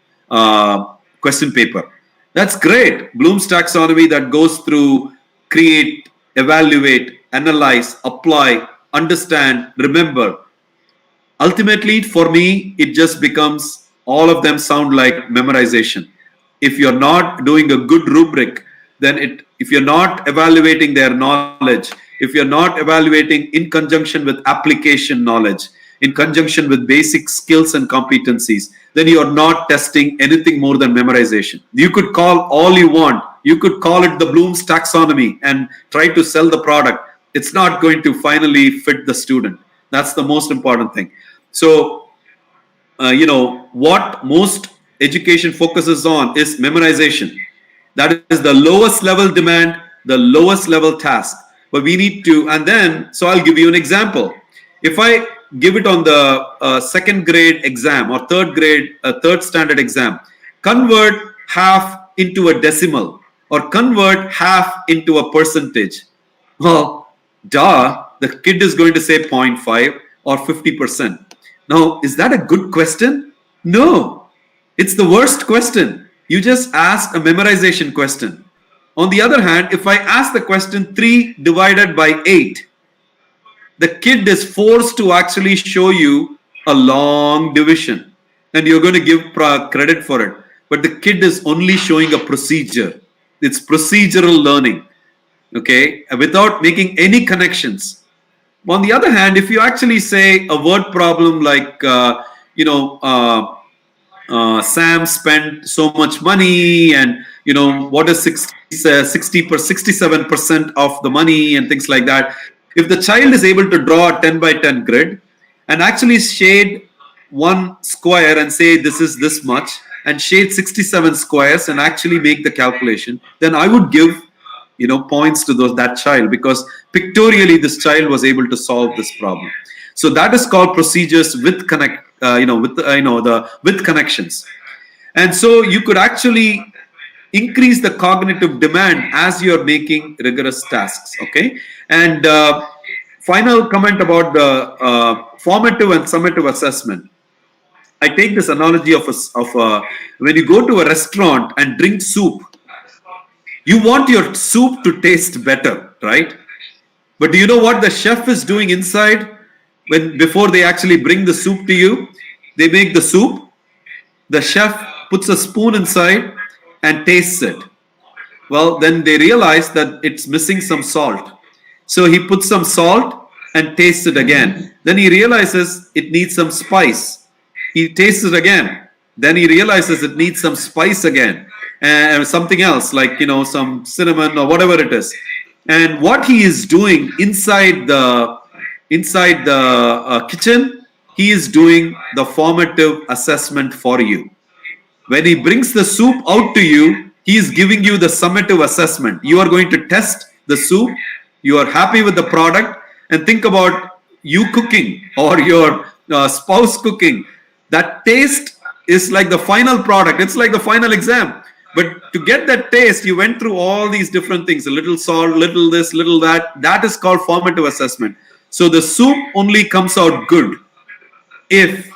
Speaker 4: question paper. That's great. Bloom's taxonomy that goes through create, evaluate, analyze, apply, understand, remember. Ultimately, for me, it just becomes, all of them sound like memorization. If you're not doing a good rubric, then if you're not evaluating their knowledge, if you're not evaluating in conjunction with application knowledge, in conjunction with basic skills and competencies, then you're not testing anything more than memorization. You could call all you want. You could call it the Bloom's taxonomy and try to sell the product. It's not going to finally fit the student. That's the most important thing. So, what most education focuses on is memorization. That is the lowest level demand, the lowest level task. But we need to, and then, so I'll give you an example. If I give it on the second grade exam or third standard exam, convert half into a decimal or convert half into a percentage. Well, the kid is going to say 0.5 or 50%. Now, is that a good question? No, it's the worst question. You just ask a memorization question. On the other hand, if I ask the question 3 divided by 8, the kid is forced to actually show you a long division and you're going to give credit for it. But the kid is only showing a procedure. It's procedural learning, okay, without making any connections. On the other hand, if you actually say a word problem like, Sam spent so much money and, what is 67% of the money and things like that. If the child is able to draw a 10 by 10 grid and actually shade one square and say this is this much and shade 67 squares and actually make the calculation, then I would give points to that child because pictorially this child was able to solve this problem. So that is called procedures with with connections. And so you could actually increase the cognitive demand as you're making rigorous tasks. Okay. And final comment about the formative and summative assessment. I take this analogy of when you go to a restaurant and drink soup, you want your soup to taste better, right? But do you know what the chef is doing inside before they actually bring the soup to you? They make the soup. The chef puts a spoon inside and tastes it. Well, then they realize that it's missing some salt. So he puts some salt and tastes it again. Then he realizes it needs some spice. He tastes it again. Then he realizes it needs some spice again and something else like some cinnamon or whatever it is. And what he is doing inside the kitchen, he is doing the formative assessment for you. When he brings the soup out to you, he is giving you the summative assessment. You are going to test the soup. You are happy with the product, and think about you cooking or your spouse cooking. That taste is like the final product. It's like the final exam. But to get that taste, you went through all these different things, a little salt, little this, little that. That is called formative assessment. So the soup only comes out good if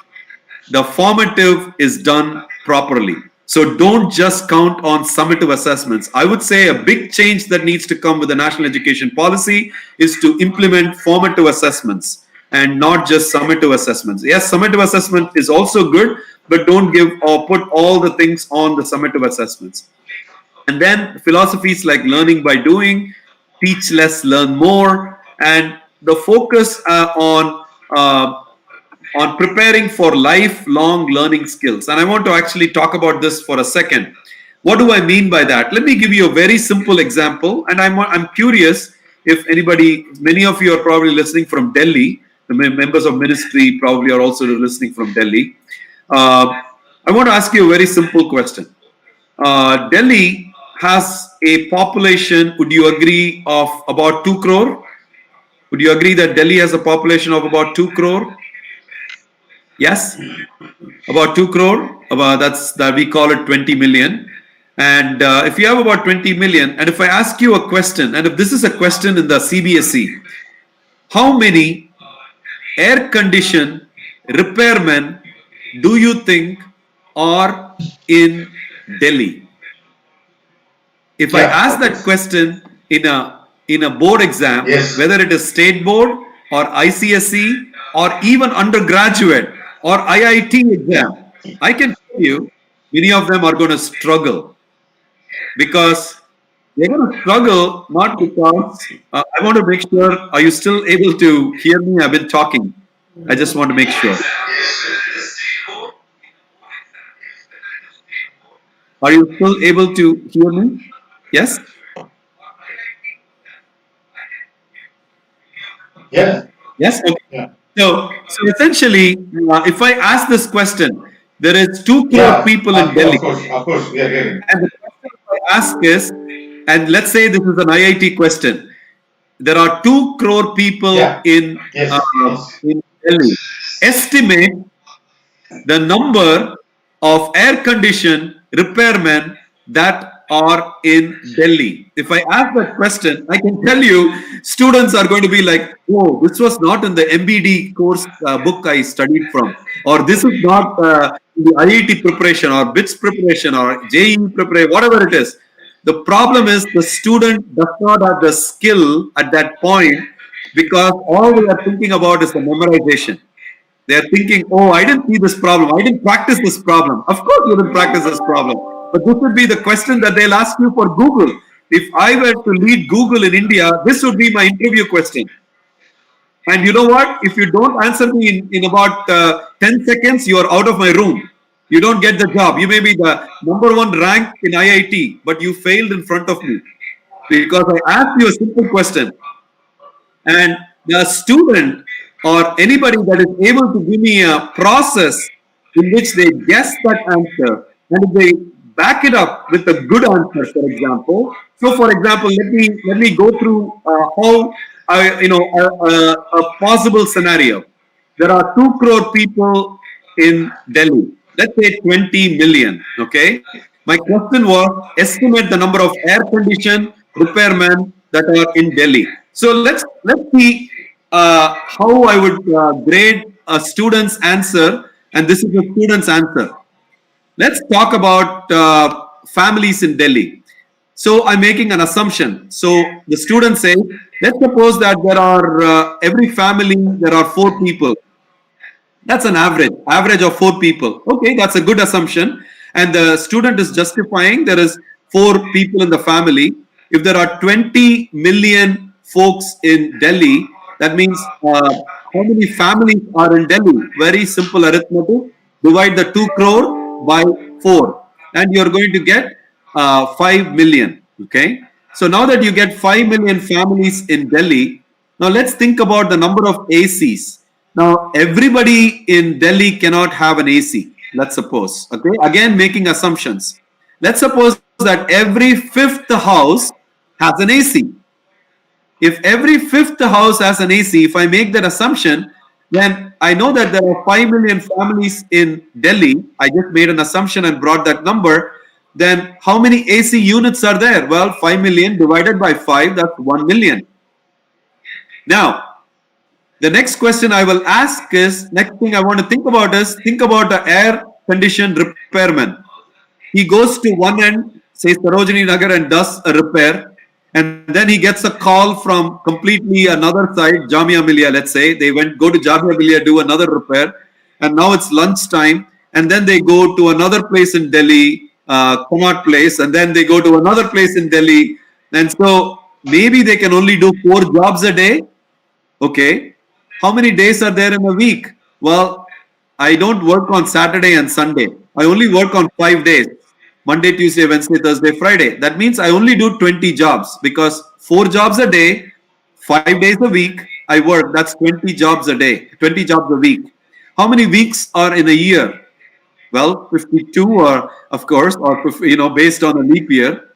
Speaker 4: the formative is done properly. So don't just count on summative assessments. I would say a big change that needs to come with the national education policy is to implement formative assessments and not just summative assessments. Yes, summative assessment is also good, but don't give or put all the things on the summative assessments. And then philosophies like learning by doing, teach less, learn more, and the focus on preparing for lifelong learning skills. And I want to actually talk about this for a second. What do I mean by that? Let me give you a very simple example. And I'm curious if many of you are probably listening from Delhi. The members of ministry probably are also listening from Delhi. I want to ask you a very simple question. Delhi has a population, would you agree, of about 2 crore? Would you agree that Delhi has a population of about 2 crore? Yes, about 2 crore. That we call it 20 million. And if you have about 20 million, and if I ask you a question, and if this is a question in the CBSE, how many air-conditioned repairmen do you think are in Delhi? If I ask that question in a board exam, whether it is state board or ICSE or even undergraduate or IIT exam, I can tell you many of them are going to struggle, because they're going to struggle not because I want to make sure, are you still able to hear me? I've been talking. I just want to make sure. Are you still able to hear me? Yes?
Speaker 2: Yeah.
Speaker 4: Yes? Okay.
Speaker 2: Yeah.
Speaker 4: So essentially, if I ask this question, there is 2 crore
Speaker 2: Yeah.
Speaker 4: people in Delhi.
Speaker 2: Of course, we are hearing.
Speaker 4: And the question I ask is, and let's say this is an IIT question, there are 2 crore people in Delhi. Estimate the number of air-conditioned repairmen that are in Delhi. If I ask that question, I can tell you students are going to be like, oh, this was not in the MBD course book I studied from, or this is not the IIT preparation or BITS preparation or JEE preparation, whatever it is. The problem is the student does not have the skill at that point, because all they are thinking about is the memorization. They are thinking, oh, I didn't see this problem. I didn't practice this problem. Of course you didn't practice this problem. But this would be the question that they'll ask you for Google. If I were to lead Google in India, this would be my interview question. And you know what? If you don't answer me in about 10 seconds, you are out of my room. You don't get the job. You may be the #1 rank in IIT, but you failed in front of me because I asked you a simple question. And the student or anybody that is able to give me a process in which they guess that answer, and if they back it up with a good answer, for example. So, for example, let me go through how a possible scenario. There are 2 crore people in Delhi. Let's say 20 million. Okay. My question was, estimate the number of air-conditioned repairmen that are in Delhi. So let's see how I would grade a student's answer, and this is a student's answer. Let's talk about families in Delhi. So I'm making an assumption. So the student says, let's suppose that there are every family there are 4 people. That's an average of 4 people. Okay, that's a good assumption. And the student is justifying there is 4 people in the family. If there are 20 million folks in Delhi, that means how many families are in Delhi? Very simple arithmetic. Divide the 2 crore by 4, and you're going to get 5 million. Okay. So now that you get 5 million families in Delhi, now let's think about the number of ACs. Now, everybody in Delhi cannot have an AC, let's suppose. Okay, again, making assumptions. Let's suppose that every fifth house has an AC. If every fifth house has an AC, if I make that assumption, then I know that there are 5 million families in Delhi. I just made an assumption and brought that number. Then how many AC units are there? Well, 5 million divided by 5, that's 1 million. Now, the next question I will ask is, next thing I want to think about is, think about the air conditioned repairman. He goes to one end, say Sarojini Nagar, and does a repair. And then he gets a call from completely another side, Jamia Millia, let's say. They go to Jamia Millia, do another repair. And now it's lunchtime. And then they go to another place in Delhi, Connaught Place. And then they go to another place in Delhi. And so maybe they can only do 4 jobs a day. Okay. How many days are there in a week? Well, I don't work on Saturday and Sunday. I only work on 5 days. Monday, Tuesday, Wednesday, Thursday, Friday. That means I only do 20 jobs because 4 jobs a day, 5 days a week, I work. That's 20 jobs a day, 20 jobs a week. How many weeks are in a year? Well, 52, or of course, or based on a leap year.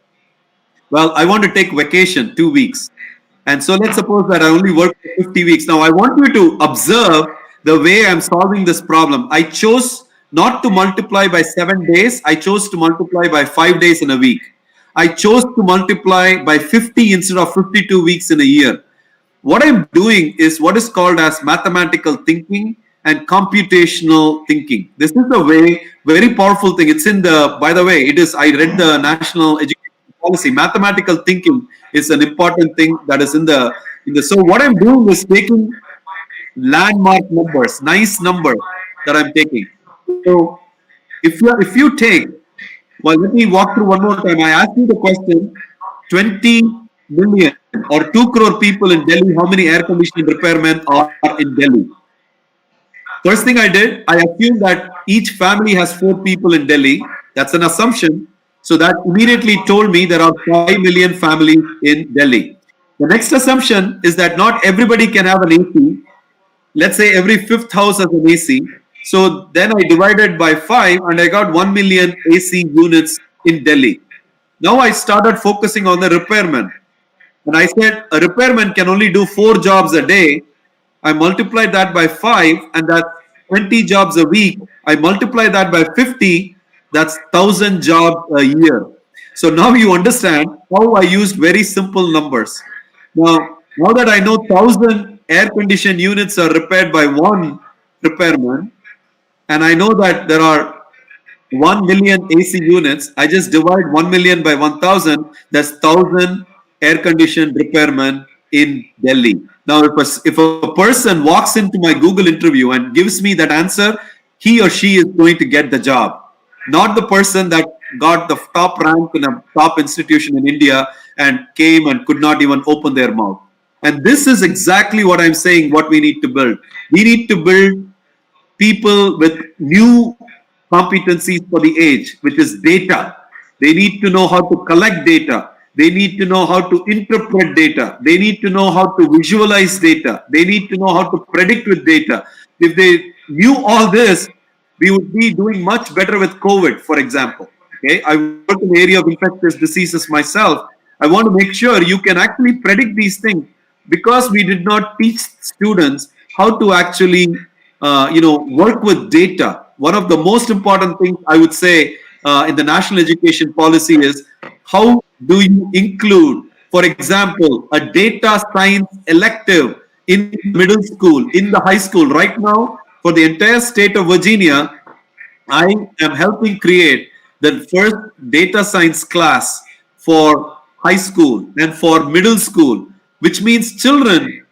Speaker 4: Well, I want to take vacation 2 weeks. And so let's suppose that I only work for 50 weeks. Now, I want you to observe the way I'm solving this problem. I chose not to multiply by 7 days. I chose to multiply by 5 days in a week. I chose to multiply by 50 instead of 52 weeks in a year. What I'm doing is what is called as mathematical thinking and computational thinking. This is a very powerful thing. It's in the, by the way, I read the National Education Policy. Mathematical thinking is an important thing that is in the, so what I'm doing is taking landmark numbers, nice numbers that I'm taking. So if you take, well, let me walk through one more time. I asked you the question, 20 million or 2 crore people in Delhi, how many air conditioning repairmen are in Delhi? First thing I did, I assumed that each family has 4 people in Delhi. That's an assumption. So that immediately told me there are 5 million families in Delhi. The next assumption is that not everybody can have an AC. Let's say every fifth house has an AC. So then I divided by 5 and I got 1 million AC units in Delhi. Now I started focusing on the repairman. And I said a repairman can only do 4 jobs a day. I multiplied that by 5 and that's 20 jobs a week. I multiplied that by 50. That's 1,000 jobs a year. So now you understand how I used very simple numbers. Now that I know 1,000 air conditioned units are repaired by one repairman, and I know that there are 1 million AC units, I just divide 1 million by 1,000. That's 1,000 air conditioned repairmen in Delhi. Now, if a person walks into my Google interview and gives me that answer, he or she is going to get the job. Not the person that got the top rank in a top institution in India and came and could not even open their mouth. And this is exactly what I'm saying, what we need to build. We need to build people with new competencies for the age, which is data. They need to know how to collect data. They need to know how to interpret data. They need to know how to visualize data. They need to know how to predict with data. If they knew all this, we would be doing much better with COVID, for example. Okay, I work in the area of infectious diseases myself. I want to make sure you can actually predict these things because we did not teach students how to actually, work with data. One of the most important things I would say in the national education policy is how do you include, for example, a data science elective in middle school, in the high school. Right now, for the entire state of Virginia, I am helping create the first data science class for high school and for middle school, which means children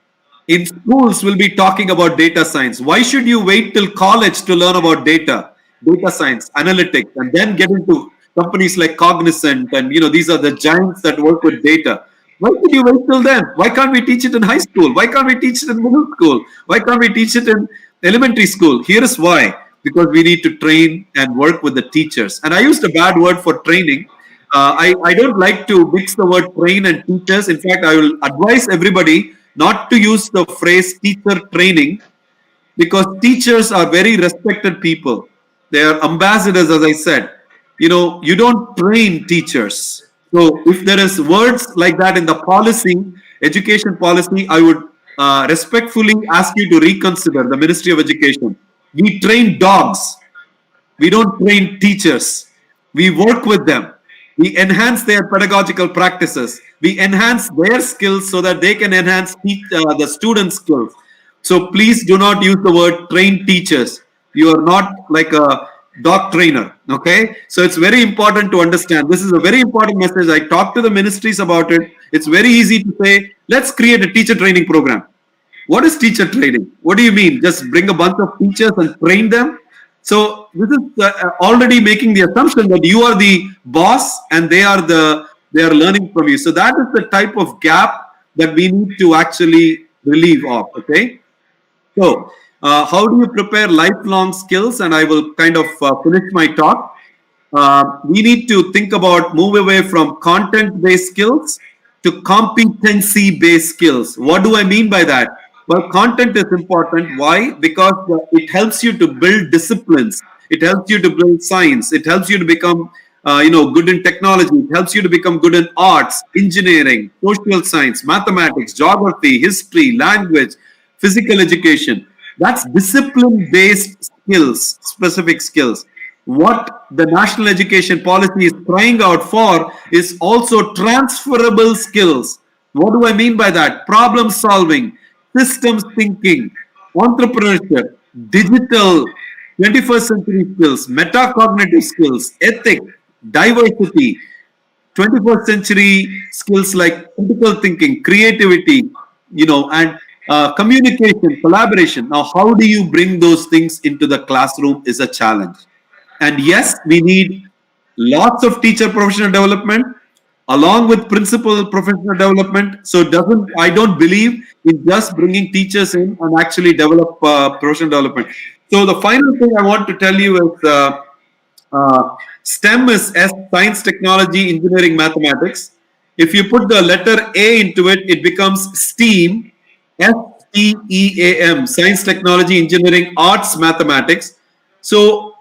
Speaker 4: in schools will be talking about data science. Why should you wait till college to learn about data science, analytics, and then get into companies like Cognizant and these are the giants that work with data. Why should you wait till then? Why can't we teach it in high school? Why can't we teach it in middle school? Why can't we teach it in elementary school? Here is why. Because we need to train and work with the teachers. And I used a bad word for training. I don't like to mix the word train and teachers. In fact, I will advise everybody not to use the phrase teacher training, because teachers are very respected people. They are ambassadors, as I said. You don't train teachers. So if there is words like that in the policy, education policy, I would respectfully ask you to reconsider the Ministry of Education. We train dogs. We don't train teachers. We work with them. We enhance their pedagogical practices. We enhance their skills so that they can enhance the students' skills. So please do not use the word train teachers. You are not like a dog trainer. Okay. So it's very important to understand. This is a very important message. I talked to the ministries about it. It's very easy to say, let's create a teacher training program. What is teacher training? What do you mean? Just bring a bunch of teachers and train them? So this is already making the assumption that you are the boss and they are learning from you. So that is the type of gap that we need to actually relieve of. Okay. So how do you prepare lifelong skills? And I will kind of finish my talk. We need to think about move away from content-based skills to competency-based skills. What do I mean by that? Well, content is important. Why? Because it helps you to build disciplines. It helps you to build science. It helps you to become, good in technology. It helps you to become good in arts, engineering, social science, mathematics, geography, history, language, physical education. That's discipline-based skills, specific skills. What the national education policy is crying out for is also transferable skills. What do I mean by that? Problem solving, systems thinking, entrepreneurship, digital 21st century skills, metacognitive skills, ethics, diversity, 21st century skills like critical thinking, creativity, and communication, collaboration. Now, how do you bring those things into the classroom is a challenge. And yes, we need lots of teacher professional development along with principal professional development. So I don't believe in just bringing teachers in and actually develop professional development. So the final thing I want to tell you is STEM is S, science, technology, engineering, mathematics. If you put the letter A into it, it becomes STEAM, STEAM, science, technology, engineering, arts, mathematics. So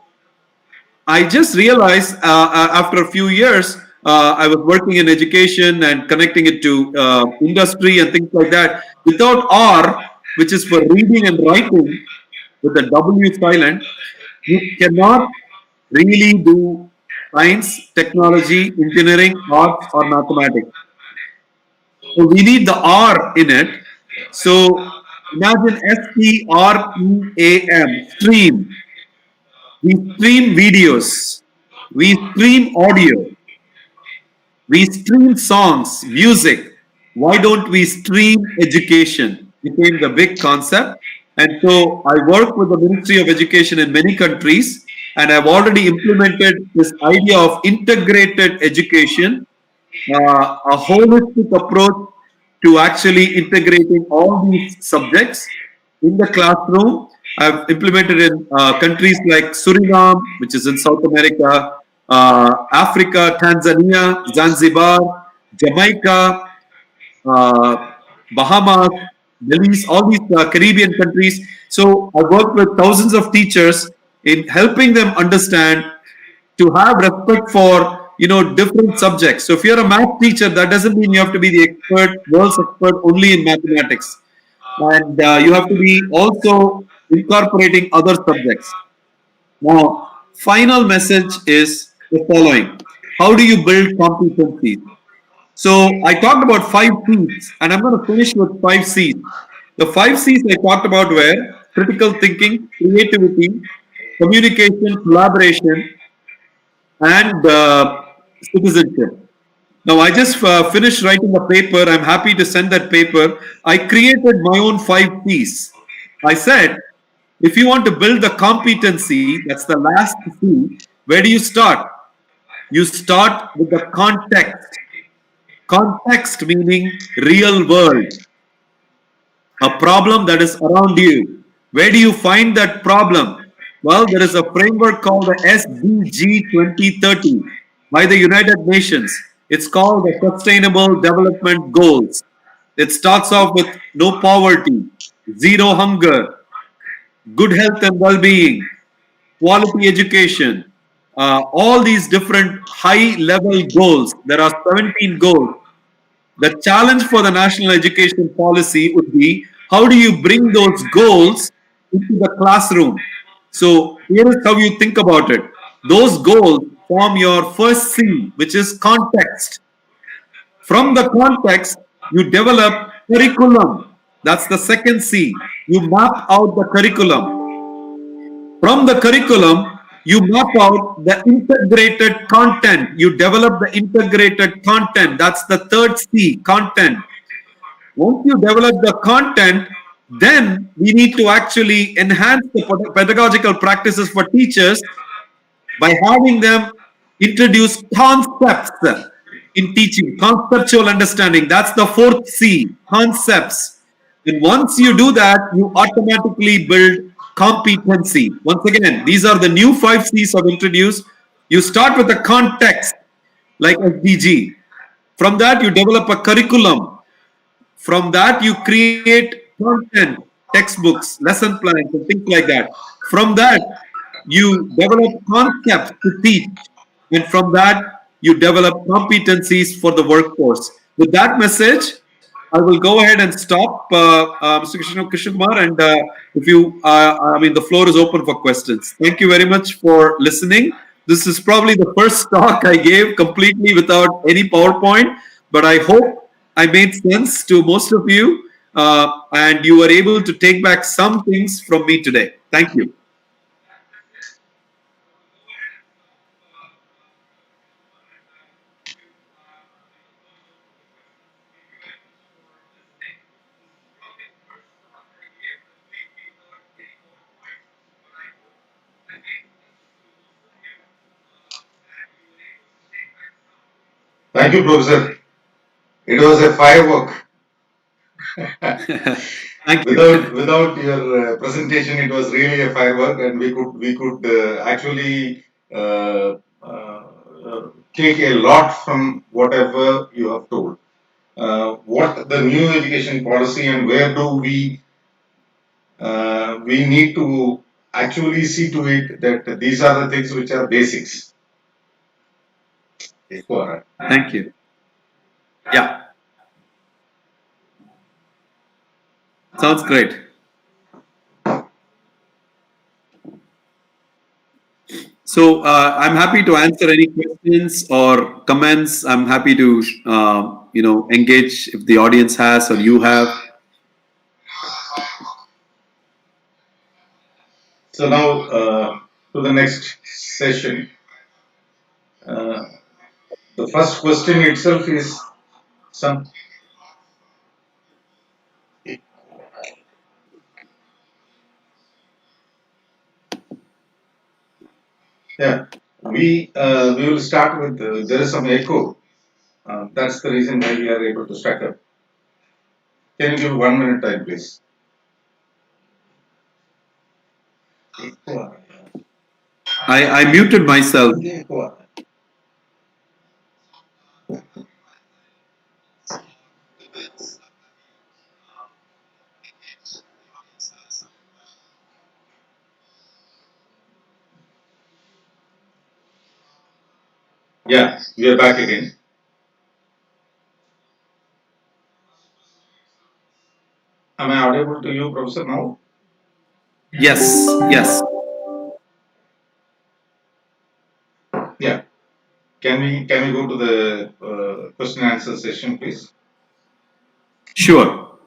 Speaker 4: I just realized after a few years, I was working in education and connecting it to industry and things like that. Without R, which is for reading and writing, with the W silent, you cannot really do science, technology, engineering, arts, or mathematics. So we need the R in it. So imagine STREAM, stream. We stream videos. We stream audio. We stream songs, music. Why don't we stream education? Became the big concept. And so I work with the Ministry of Education in many countries, and I've already implemented this idea of integrated education, a holistic approach to actually integrating all these subjects in the classroom. I've implemented in countries like Suriname, which is in South America, Africa, Tanzania, Zanzibar, Jamaica, Bahamas, Belize, all these Caribbean countries. So I worked with thousands of teachers in helping them understand to have respect for different subjects. So if you're a math teacher, that doesn't mean you have to be the expert, world's expert only in mathematics, and you have to be also incorporating other subjects. Now, final message is the following: how do you build competencies? So I talked about 5 C's, and I'm going to finish with 5 C's. The 5 C's I talked about were critical thinking, creativity, communication, collaboration, and citizenship. Now, I just finished writing a paper. I'm happy to send that paper. I created my own 5 Ps. I said, if you want to build the competency, that's the last C, where do you start? You start with the context. Context meaning real world, a problem that is around you. Where do you find that problem? Well, there is a framework called the SDG 2030 by the United Nations. It's called the Sustainable Development Goals. It starts off with no poverty, zero hunger, good health and well being, quality education, all these different high level goals. There are 17 goals. The challenge for the national education policy would be how do you bring those goals into the classroom? So here is how you think about it. Those goals form your first C, which is context. From the context, you develop curriculum. That's the second C. You map out the curriculum. From the curriculum, you map out the integrated content. You develop the integrated content. That's the third C, content. Once you develop the content, then we need to actually enhance the pedagogical practices for teachers by having them introduce concepts in teaching, conceptual understanding. That's the fourth C, concepts. And once you do that, you automatically build competency. Once again, these are the new 5 Cs I've introduced. You start with the context, like SDG. From that, you develop a curriculum. From that, you create content, textbooks, lesson plans, and things like that. From that, you develop concepts to teach. And from that, you develop competencies for the workforce. With that message, I will go ahead and stop, Mr. Krishna Kumar, and if you, I mean, the floor is open for questions. Thank you very much for listening. This is probably the first talk I gave completely without any PowerPoint, but I hope I made sense to most of you, and you were able to take back some things from me today. Thank you.
Speaker 2: Thank you, Professor. It was a firework.
Speaker 4: Thank you.
Speaker 2: Without your presentation, it was really a firework, and we could actually take a lot from whatever you have told. What the new education policy and where do we need to actually see to it that these are the things which are basics.
Speaker 4: Thank you. Yeah, sounds great. So I'm happy to answer any questions or comments. I'm happy to engage if the audience has or you have.
Speaker 2: So now to the next session. Uh, the first question itself is some. Yeah, we will start with there is some echo. That's the reason why we are able to start up. Can you give 1 minute time, please?
Speaker 4: I muted myself.
Speaker 2: Yeah, we are back again. Am I audible to you, Professor, now?
Speaker 4: Yes, yes.
Speaker 2: Yeah. Can we go to the question and answer session, please?
Speaker 4: Sure.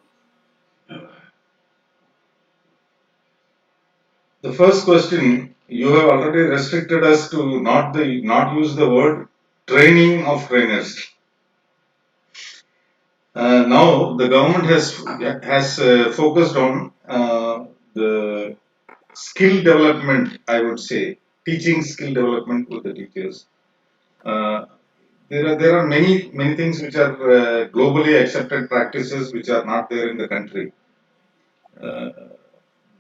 Speaker 2: The first question, you have already restricted us to not use the word training of trainers. Now the government has focused on the skill development. I would say teaching skill development with the teachers. Uh, there are many things which are globally accepted practices which are not there in the country. Uh,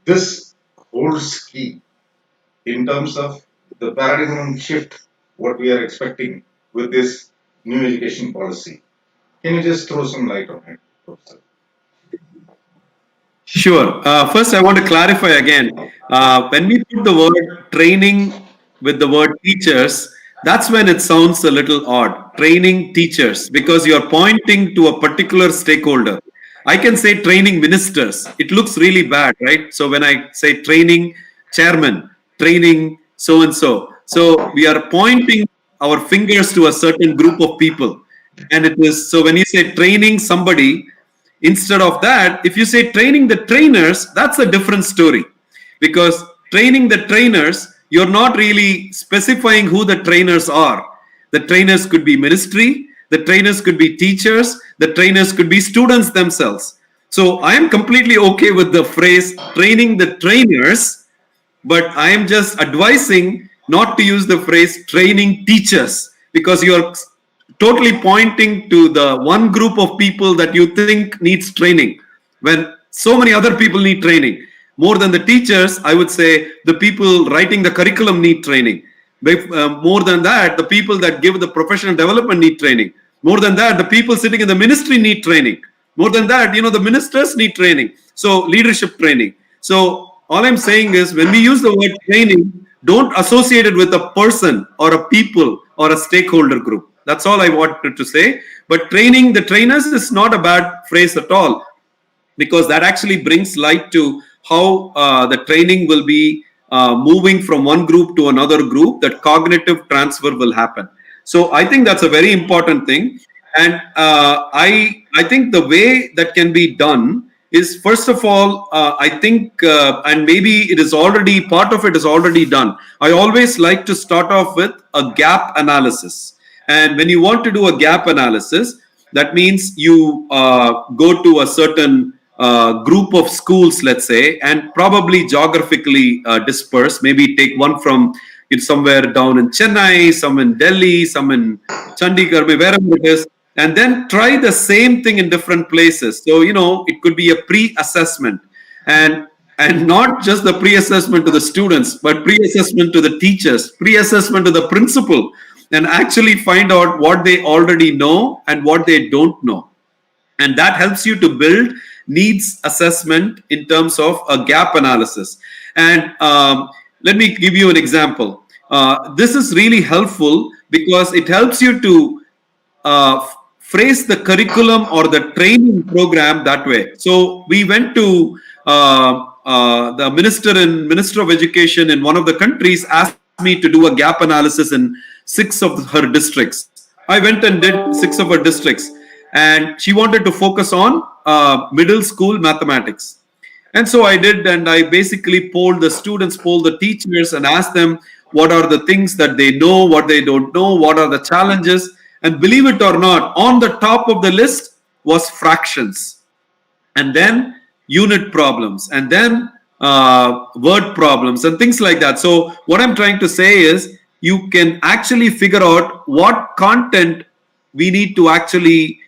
Speaker 2: this holds key in terms of the paradigm shift what we are expecting with this new education policy. Can you just throw some light on it, Professor?
Speaker 4: Sure. First, I want to clarify again. When we put the word training with the word teachers, that's when it sounds a little odd. Training teachers, because you're pointing to a particular stakeholder. I can say training ministers. It looks really bad, right? So when I say training chairman, training so and so. So we are pointing our fingers to a certain group of people. And it is so when you say training somebody, instead of that, if you say training the trainers, that's a different story. Because training the trainers, you're not really specifying who the trainers are. The trainers could be ministry, the trainers could be teachers, the trainers could be students themselves. So I am completely okay with the phrase training the trainers, but I am just advising not to use the phrase training teachers, because you are totally pointing to the one group of people that you think needs training when so many other people need training. More than the teachers, I would say the people writing the curriculum need training. More than that, the people that give the professional development need training. More than that, the people sitting in the ministry need training. More than that, the ministers need training. So leadership training. So all I'm saying is when we use the word training, don't associate it with a person or a people or a stakeholder group. That's all I wanted to say. But training the trainers is not a bad phrase at all, because that actually brings light to how the training will be moving from one group to another group, that cognitive transfer will happen. So I think that's a very important thing. And I think the way that can be done is, first of all, I think, and maybe it is already, part of it is already done. I always like to start off with a gap analysis. And when you want to do a gap analysis, that means you go to a certain group of schools, let's say, and probably geographically disperse. Maybe take one from somewhere down in Chennai, some in Delhi, some in Chandigarh, wherever it is, and then try the same thing in different places. So it could be a pre-assessment, and not just the pre-assessment to the students, but pre-assessment to the teachers, pre-assessment to the principal, and actually find out what they already know and what they don't know. And that helps you to build needs assessment in terms of a gap analysis. And let me give you an example. This is really helpful because it helps you to phrase the curriculum or the training program that way. So we went to the Minister of Education in one of the countries asked me to do a gap analysis in 6 of her districts. I went and did 6 of her districts, and she wanted to focus on middle school mathematics. And so I did, and I basically polled the students, polled the teachers, and asked them what are the things that they know, what they don't know, what are the challenges. And believe it or not, on the top of the list was fractions, and then unit problems, and then word problems, and things like that. So what I'm trying to say is, you can actually figure out what content we need to actually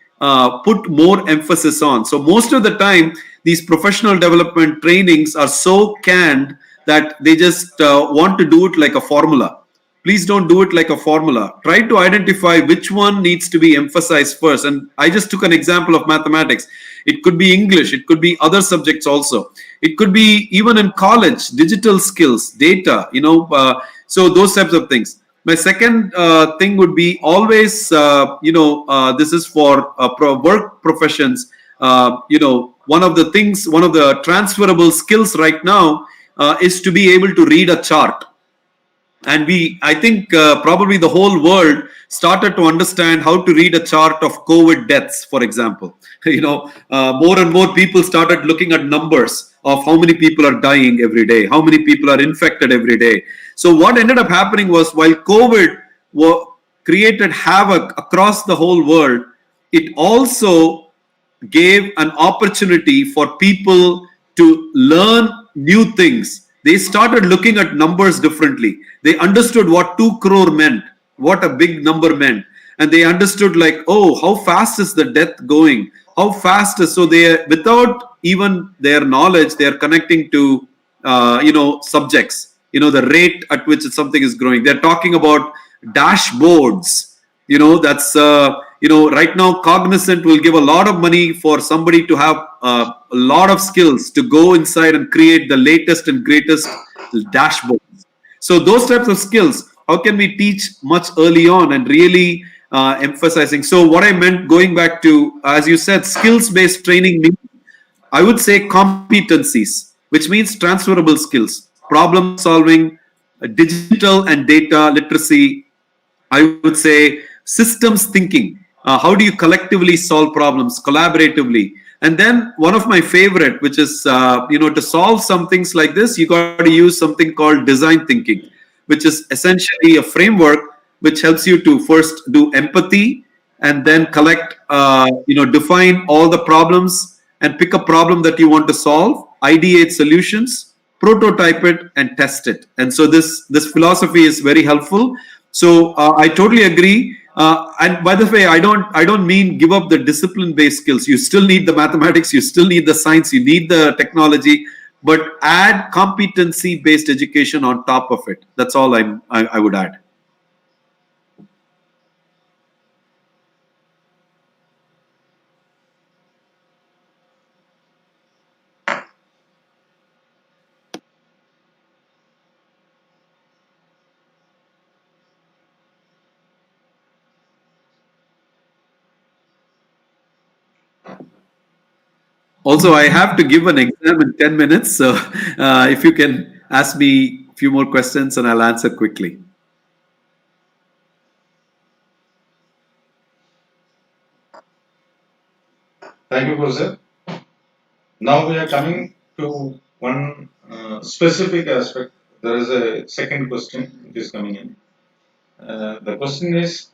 Speaker 4: put more emphasis on. So most of the time, these professional development trainings are so canned that they just want to do it like a formula. Please don't do it like a formula. Try to identify which one needs to be emphasized first. And I just took an example of mathematics. It could be English. It could be other subjects also. It could be even in college, digital skills, data, so those types of things. My second thing would be always, this is for work professions. One of the transferable skills right now is to be able to read a chart. And I think probably the whole world started to understand how to read a chart of COVID deaths, for example. More and more people started looking at numbers of how many people are dying every day, how many people are infected every day. So what ended up happening was, while COVID created havoc across the whole world, it also gave an opportunity for people to learn new things. They started looking at numbers differently. They understood what 2 crore meant, what a big number meant. And they understood, like, oh, how fast is the death going? How fast is, so they, without even their knowledge, they are connecting to, subjects, the rate at which something is growing. They're talking about dashboards. That's, right now, Cognizant will give a lot of money for somebody to have a lot of skills to go inside and create the latest and greatest dashboards. So those types of skills, how can we teach much early on and really emphasizing? So what I meant, going back to, as you said, skills-based training means, I would say, competencies, which means transferable skills, problem solving, digital and data literacy. I would say systems thinking. How do you collectively solve problems collaboratively? And then one of my favorite, which is, to solve some things like this, you got to use something called design thinking, which is essentially a framework which helps you to first do empathy and then collect, define all the problems and pick a problem that you want to solve, ideate solutions, prototype it, and test it. And so this philosophy is very helpful. So I totally agree. And by the way, I don't mean give up the discipline-based skills. You still need the mathematics, you still need the science, you need the technology, but add competency-based education on top of it. That's all I would add. Also, I have to give an exam in 10 minutes. So if you can ask me a few more questions and I'll answer quickly.
Speaker 2: Thank you, Professor. Now we are coming to one specific aspect. There is a second question which is coming in. The question is,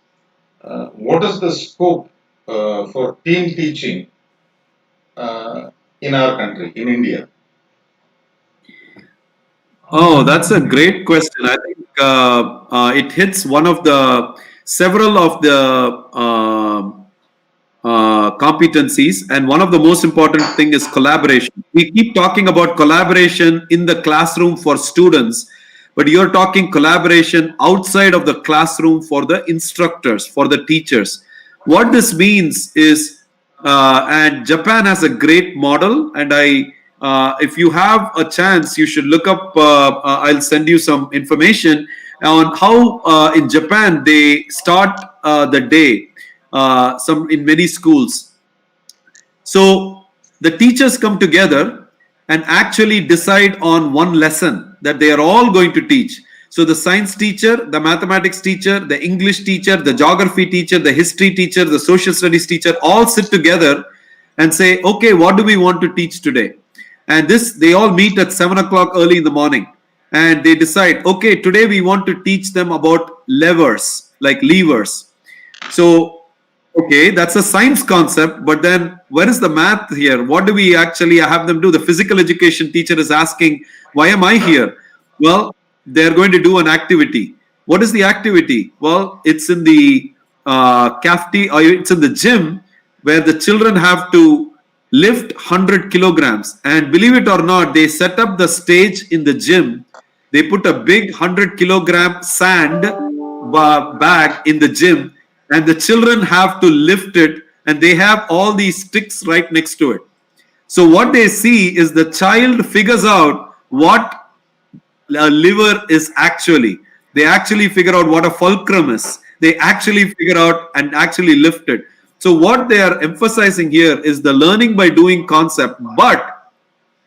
Speaker 2: what is the scope for team teaching in our country, in India?
Speaker 4: Oh, that's a great question. I think it hits one of the several of the competencies, and one of the most important thing is collaboration. We keep talking about collaboration in the classroom for students, but you're talking collaboration outside of the classroom for the instructors, for the teachers. What this means is, and Japan has a great model, and if you have a chance, you should look up. I'll send you some information on how in Japan they start the day. In many schools. So the teachers come together and actually decide on one lesson that they are all going to teach. So the science teacher, the mathematics teacher, the English teacher, the geography teacher, the history teacher, the social studies teacher all sit together and say, okay, what do we want to teach today? And they all meet at 7 o'clock early in the morning. And they decide, okay, today we want to teach them about levers, like levers. So okay, that's a science concept, but then where is the math here? What do we actually have them do? The physical education teacher is asking, why am I here? Well, they're going to do an activity. What is the activity? Well, it's in the cafeteria, or it's in the gym, where the children have to lift 100 kilograms. And believe it or not, they set up the stage in the gym. They put a big 100 kilogram sand bag in the gym, and the children have to lift it, and they have all these sticks right next to it. So what they see is the child figures out what a liver is actually. They actually figure out what a fulcrum is. They actually figure out and actually lift it. So what they are emphasizing here is the learning by doing concept, but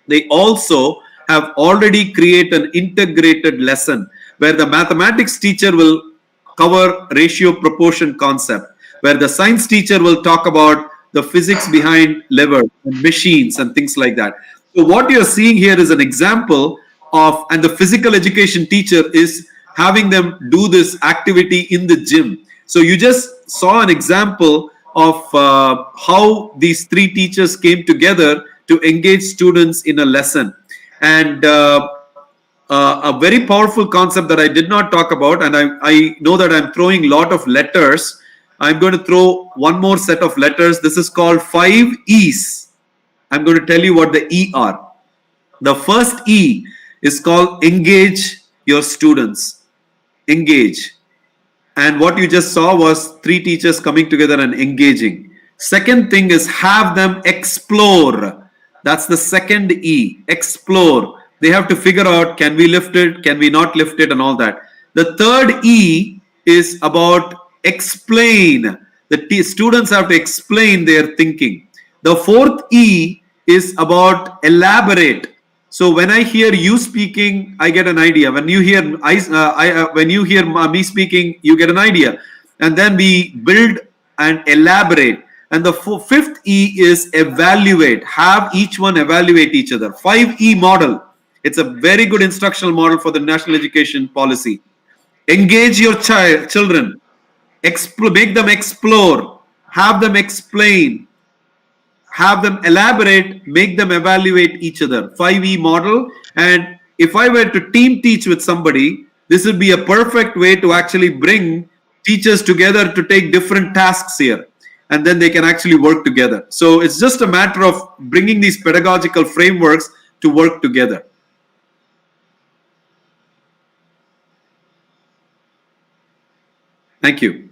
Speaker 4: they also have already created an integrated lesson where the mathematics teacher will cover ratio proportion concept, where the science teacher will talk about the physics behind levers and machines and things like that. So what you're seeing here is an example of, and the physical education teacher is having them do this activity in the gym. So you just saw an example of how these three teachers came together to engage students in a lesson. And a very powerful concept that I did not talk about, and I know that I'm throwing a lot of letters. I'm going to throw one more set of letters. This is called 5 E's. I'm going to tell you what the E are. The first E is called engage your students. Engage. And what you just saw was three teachers coming together and engaging. Second thing is have them explore. That's the second E. Explore. They have to figure out, can we lift it, can we not lift it, and all that. The third E is about explain. The students have to explain their thinking. The fourth E is about elaborate. So when I hear you speaking, I get an idea. When you hear me speaking, you get an idea. And then we build and elaborate. And the fifth E is evaluate. Have each one evaluate each other. 5E model. It's a very good instructional model for the national education policy. Engage your children. Make them explore. Have them explain. Have them elaborate. Make them evaluate each other. 5E model. And if I were to team teach with somebody, this would be a perfect way to actually bring teachers together to take different tasks here. And then they can actually work together. So it's just a matter of bringing these pedagogical frameworks to work together. Thank you.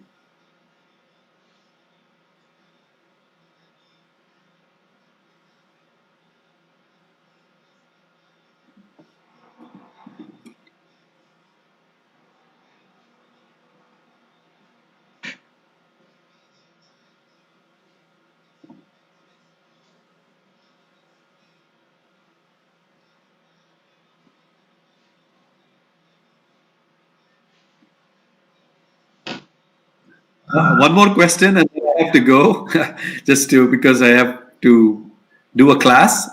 Speaker 4: One more question and then I have to go because I have to do a class.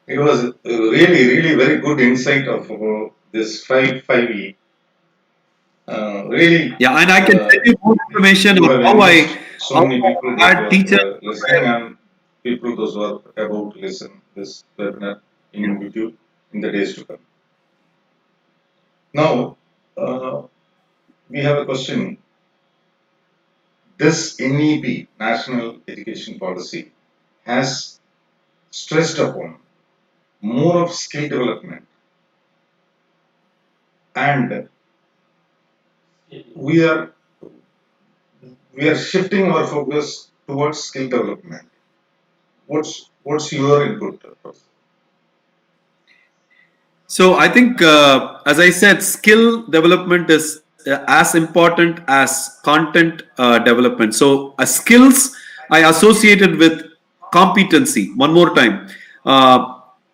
Speaker 2: It was really very good insight of this 5E. Really.
Speaker 4: Yeah, and I can tell you more information of how
Speaker 2: many people
Speaker 4: our teachers
Speaker 2: listening, and people those who are about to listen this webinar in YouTube in the days to come. Now, we have a question. This NEP, National Education Policy, has stressed upon more of skill development, and we are shifting our focus towards skill development. What's your input?
Speaker 4: So I think, as I said, skill development is as important as content development. So skills I associated with competency. One more time.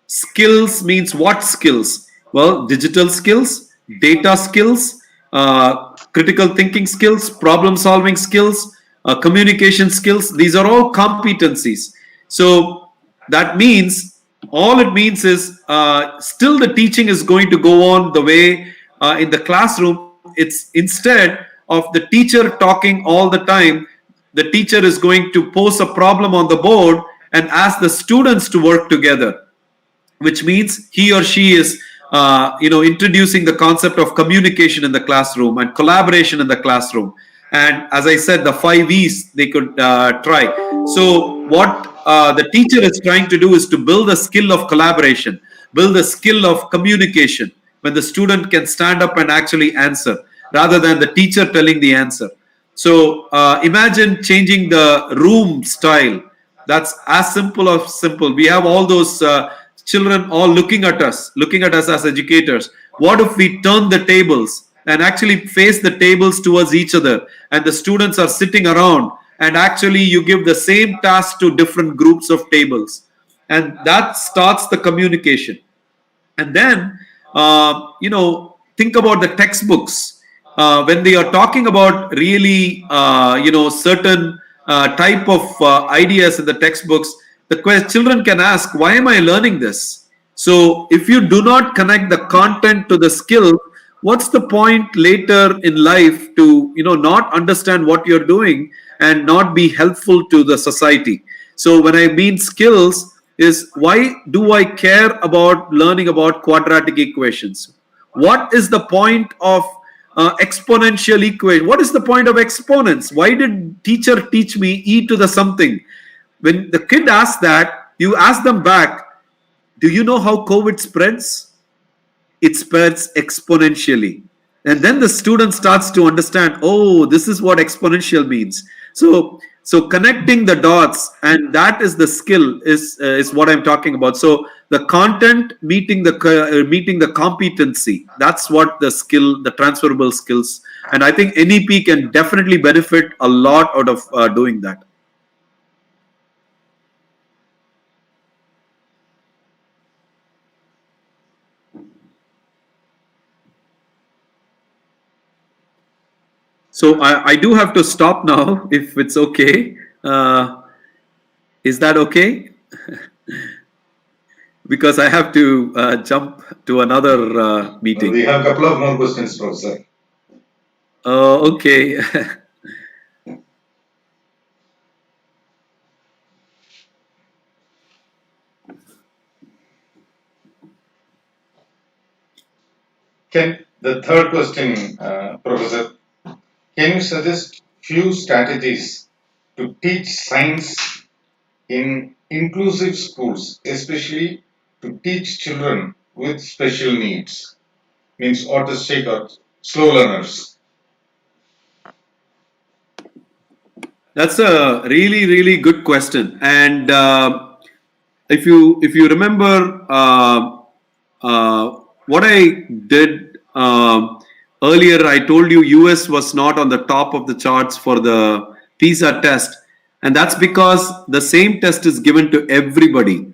Speaker 4: Skills means what skills? Well, digital skills, data skills, critical thinking skills, problem solving skills, communication skills. These are all competencies. So that means all it means is still the teaching is going to go on the way in the classroom. It's instead of the teacher talking all the time, the teacher is going to pose a problem on the board and ask the students to work together, which means he or she is introducing the concept of communication in the classroom and collaboration in the classroom. And as I said, the 5 E's they could try. So what the teacher is trying to do is to build a skill of collaboration, build a skill of communication, when the student can stand up and actually answer rather than the teacher telling the answer. So imagine changing the room style. That's as simple as simple. We have all those children all looking at us as educators. What if we turn the tables and actually face the tables towards each other, and the students are sitting around, and actually you give the same task to different groups of tables, and that starts the communication. And then think about the textbooks when they are talking about really certain type of ideas in the textbooks. The children can ask, why am I learning this? So if you do not connect the content to the skill, what's the point later in life to not understand what you're doing and not be helpful to the society. So when I mean skills is, why do I care about learning about quadratic equations? What is the point of exponential equation? What is the point of exponents? Why did teacher teach me e to the something? When the kid asks that, you ask them back, do you know how COVID spreads? It spreads exponentially. And then the student starts to understand, oh, this is what exponential means. So connecting the dots, and that is the skill, is what I'm talking about. So the content meeting the competency, that's what the skill, the transferable skills. And I think NEP can definitely benefit a lot out of doing that. So I do have to stop now, if it's okay. Is that okay? Because I have to jump to another meeting.
Speaker 2: We have a couple of more questions, Professor.
Speaker 4: Okay.
Speaker 2: The third question, Professor, can you suggest few strategies to teach science in inclusive schools, especially to teach children with special needs, means autistic or slow learners?
Speaker 4: That's a really good question. And if you remember what I did earlier, I told you US was not on the top of the charts for the PISA test, and that's because the same test is given to everybody,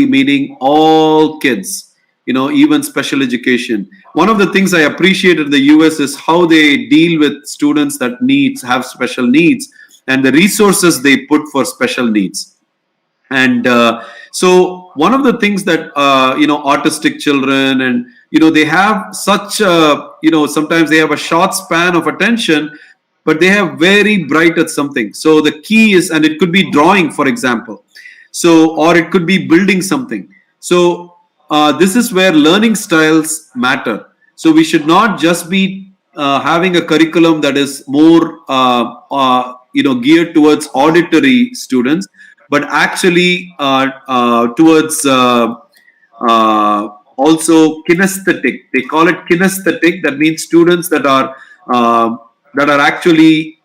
Speaker 4: meaning all kids, even special education. One of the things I appreciate in the US is how they deal with students that have special needs, and the resources they put for special needs. And so one of the things that autistic children, and they have such sometimes they have a short span of attention, but they have very bright at something. So the key is, and it could be drawing, for example, or it could be building something. So this is where learning styles matter. So we should not just be having a curriculum that is more geared towards auditory students, but actually towards also kinesthetic. They call it kinesthetic. That means students that are actually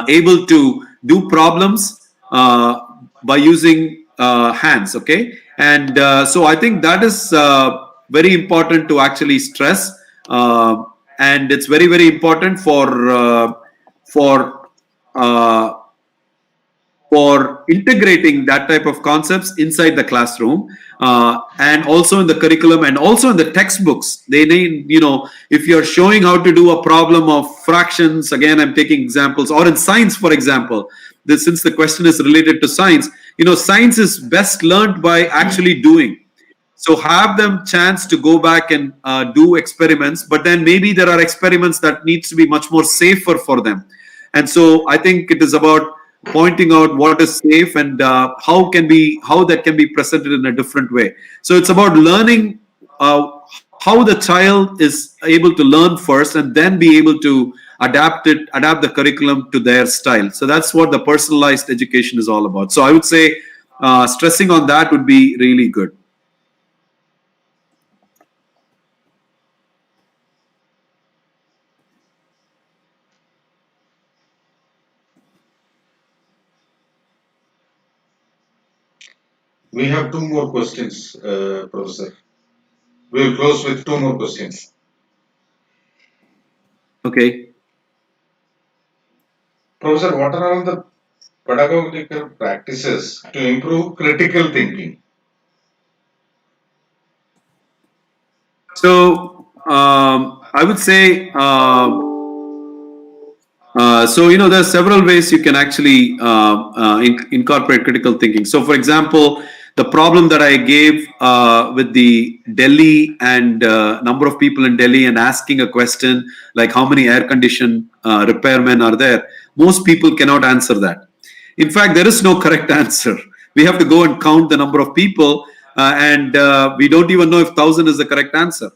Speaker 4: able to do problems by using hands. Okay, and so I think that is very important to actually stress, and it's very important for integrating that type of concepts inside the classroom, and also in the curriculum, and also in the textbooks. They need, if you're showing how to do a problem of fractions, again, I'm taking examples, or in science, for example, since the question is related to science, science is best learned by actually doing. So have them chance to go back and do experiments, but then maybe there are experiments that needs to be much more safer for them. And so I think it is about pointing out what is safe, and how that can be presented in a different way. So it's about learning how the child is able to learn first, and then be able to adapt the curriculum to their style. So that's what the personalized education is all about. So I would say stressing on that would be really good.
Speaker 2: We have two more questions, Professor. We will close with two more questions.
Speaker 4: Okay.
Speaker 2: Professor, what are all the pedagogical practices to improve critical thinking?
Speaker 4: So I would say, there are several ways you can actually incorporate critical thinking. So, for example, the problem that I gave with the Delhi and number of people in Delhi, and asking a question like how many air conditioned repairmen are there. Most people cannot answer that. In fact, there is no correct answer. We have to go and count the number of people, and we don't even know if 1,000 is the correct answer.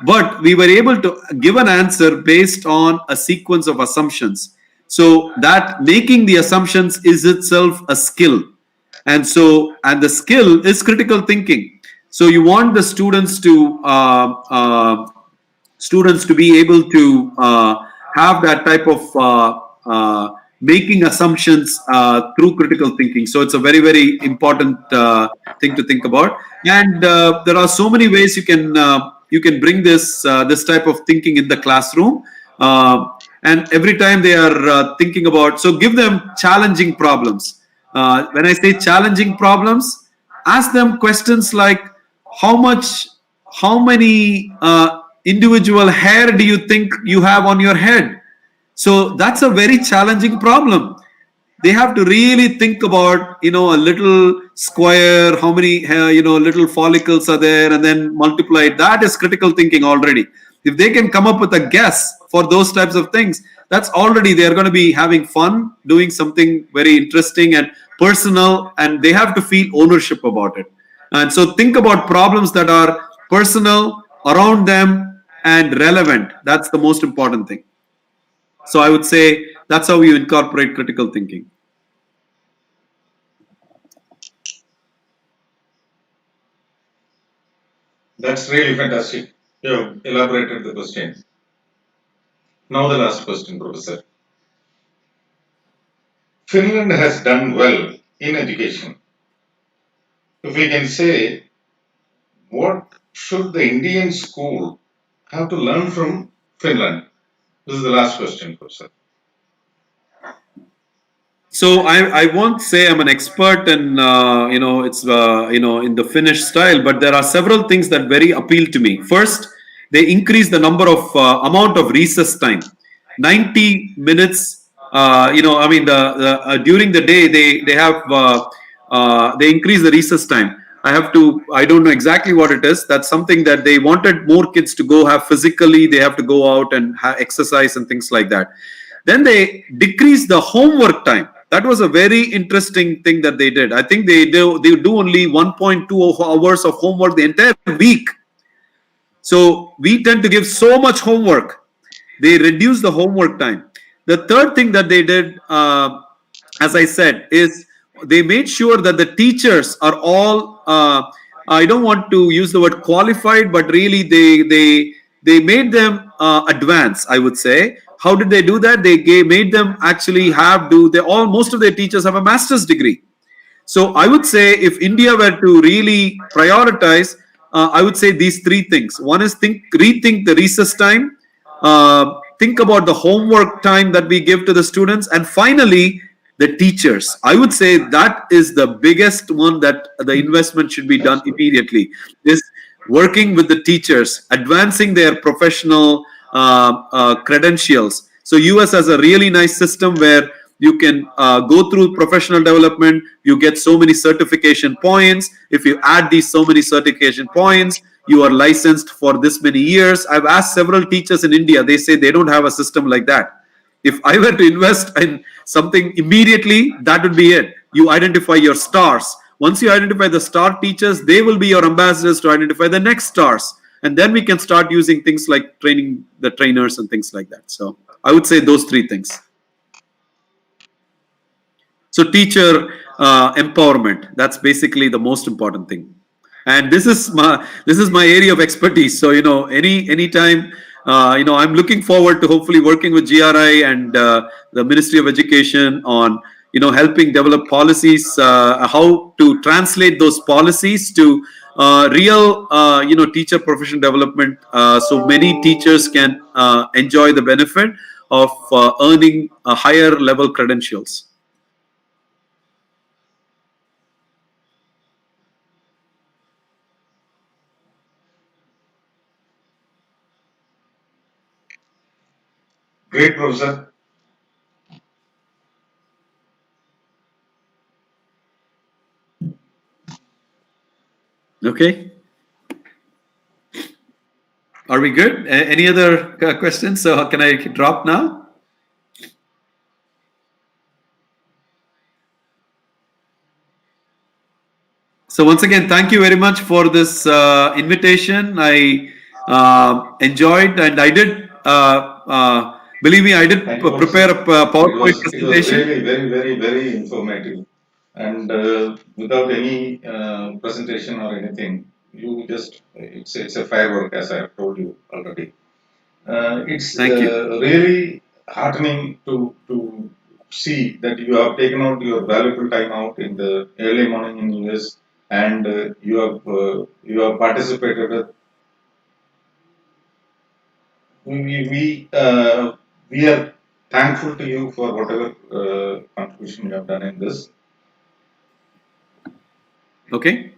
Speaker 4: But we were able to give an answer based on a sequence of assumptions. So that making the assumptions is itself a skill. And the skill is critical thinking. So you want the students to be able to have that type of making assumptions through critical thinking. So it's a very, very important thing to think about. And there are so many ways you can bring this type of thinking in the classroom. And every time they are thinking about, so give them challenging problems. When I say challenging problems, ask them questions like, how many individual hair do you think you have on your head? So that's a very challenging problem. They have to really think about, a little square, how many, little follicles are there, and then multiply it. That is critical thinking already. If they can come up with a guess for those types of things, that's already, they're going to be having fun, doing something very interesting and personal, and they have to feel ownership about it. And so think about problems that are personal, around them, and relevant. That's the most important thing. So I would say that's how you incorporate critical thinking.
Speaker 2: That's really fantastic. You have elaborated the question. Now the last question, Professor. Finland has done well in education. If we can say, what should the Indian school have to learn from Finland? This is the last question, Professor.
Speaker 4: So I won't say I'm an expert in it's in the Finnish style, but there are several things that very appeal to me. First, they increase the number of amount of recess time, 90 minutes. During the day they have they increase the recess time. I don't know exactly what it is. That's something that they wanted more kids to go have physically. They have to go out and exercise and things like that. Then they decrease the homework time. That was a very interesting thing that they did. I think they do only 1.2 hours of homework the entire week. So we tend to give so much homework. They reduce the homework time. The third thing that they did, as I said, is they made sure that the teachers are all, I don't want to use the word qualified, but really they made them advanced, I would say. How did they do that? They made them actually most of their teachers have a master's degree. So I would say if India were to really prioritize, I would say these three things. One is rethink the recess time, think about the homework time that we give to the students, and finally the teachers. I would say that is the biggest one that the investment should be done immediately, is working with the teachers, advancing their professional credentials. So US has a really nice system where you can go through professional development, you get so many certification points. If you add these so many certification points, you are licensed for this many years. I've asked several teachers in India, they say they don't have a system like that. If I were to invest in something immediately, that would be it. You identify your stars. Once you identify the star teachers, they will be your ambassadors to identify the next stars. And then we can start using things like training the trainers and things like that. So I would say those three things. So teacher empowerment, that's basically the most important thing. And this is my area of expertise. So, anytime, I'm looking forward to hopefully working with GRI and the Ministry of Education on, helping develop policies, how to translate those policies to real, teacher profession development, so many teachers can enjoy the benefit of earning higher level credentials.
Speaker 2: Great, Professor.
Speaker 4: Okay. Are we good? Any other questions? So can I drop now? So once again, thank you very much for this invitation. I enjoyed, and I did. Believe me, I did
Speaker 2: Thank you once.
Speaker 4: prepare a PowerPoint
Speaker 2: It was
Speaker 4: presentation.
Speaker 2: really very informative, and without any presentation or anything, you just it's a firework, as I have told you already. It's
Speaker 4: Thank you.
Speaker 2: really heartening to see that you have taken out your valuable time out in the early morning in US, and you have participated. We are thankful to you for whatever contribution you have done in this.
Speaker 4: Okay.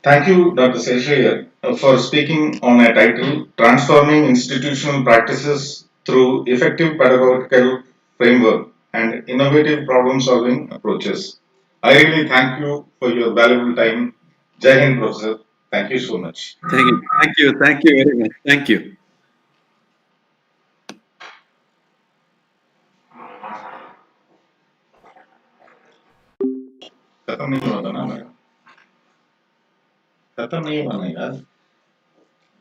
Speaker 2: Thank you, Dr. Seshaiyer, for speaking on a title, Transforming Institutional Practices Through Effective Pedagogical Framework and Innovative Problem-Solving Approaches. I really thank you for your valuable time. Jai Hind, Professor. Thank you so much.
Speaker 4: Thank you. Thank you. Thank you very much. Thank you.
Speaker 2: खत्म नहीं हुआ था ना मेरा खत्म नहीं हुआ ना यार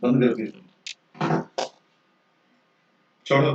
Speaker 2: बंद कर दी छोड़ो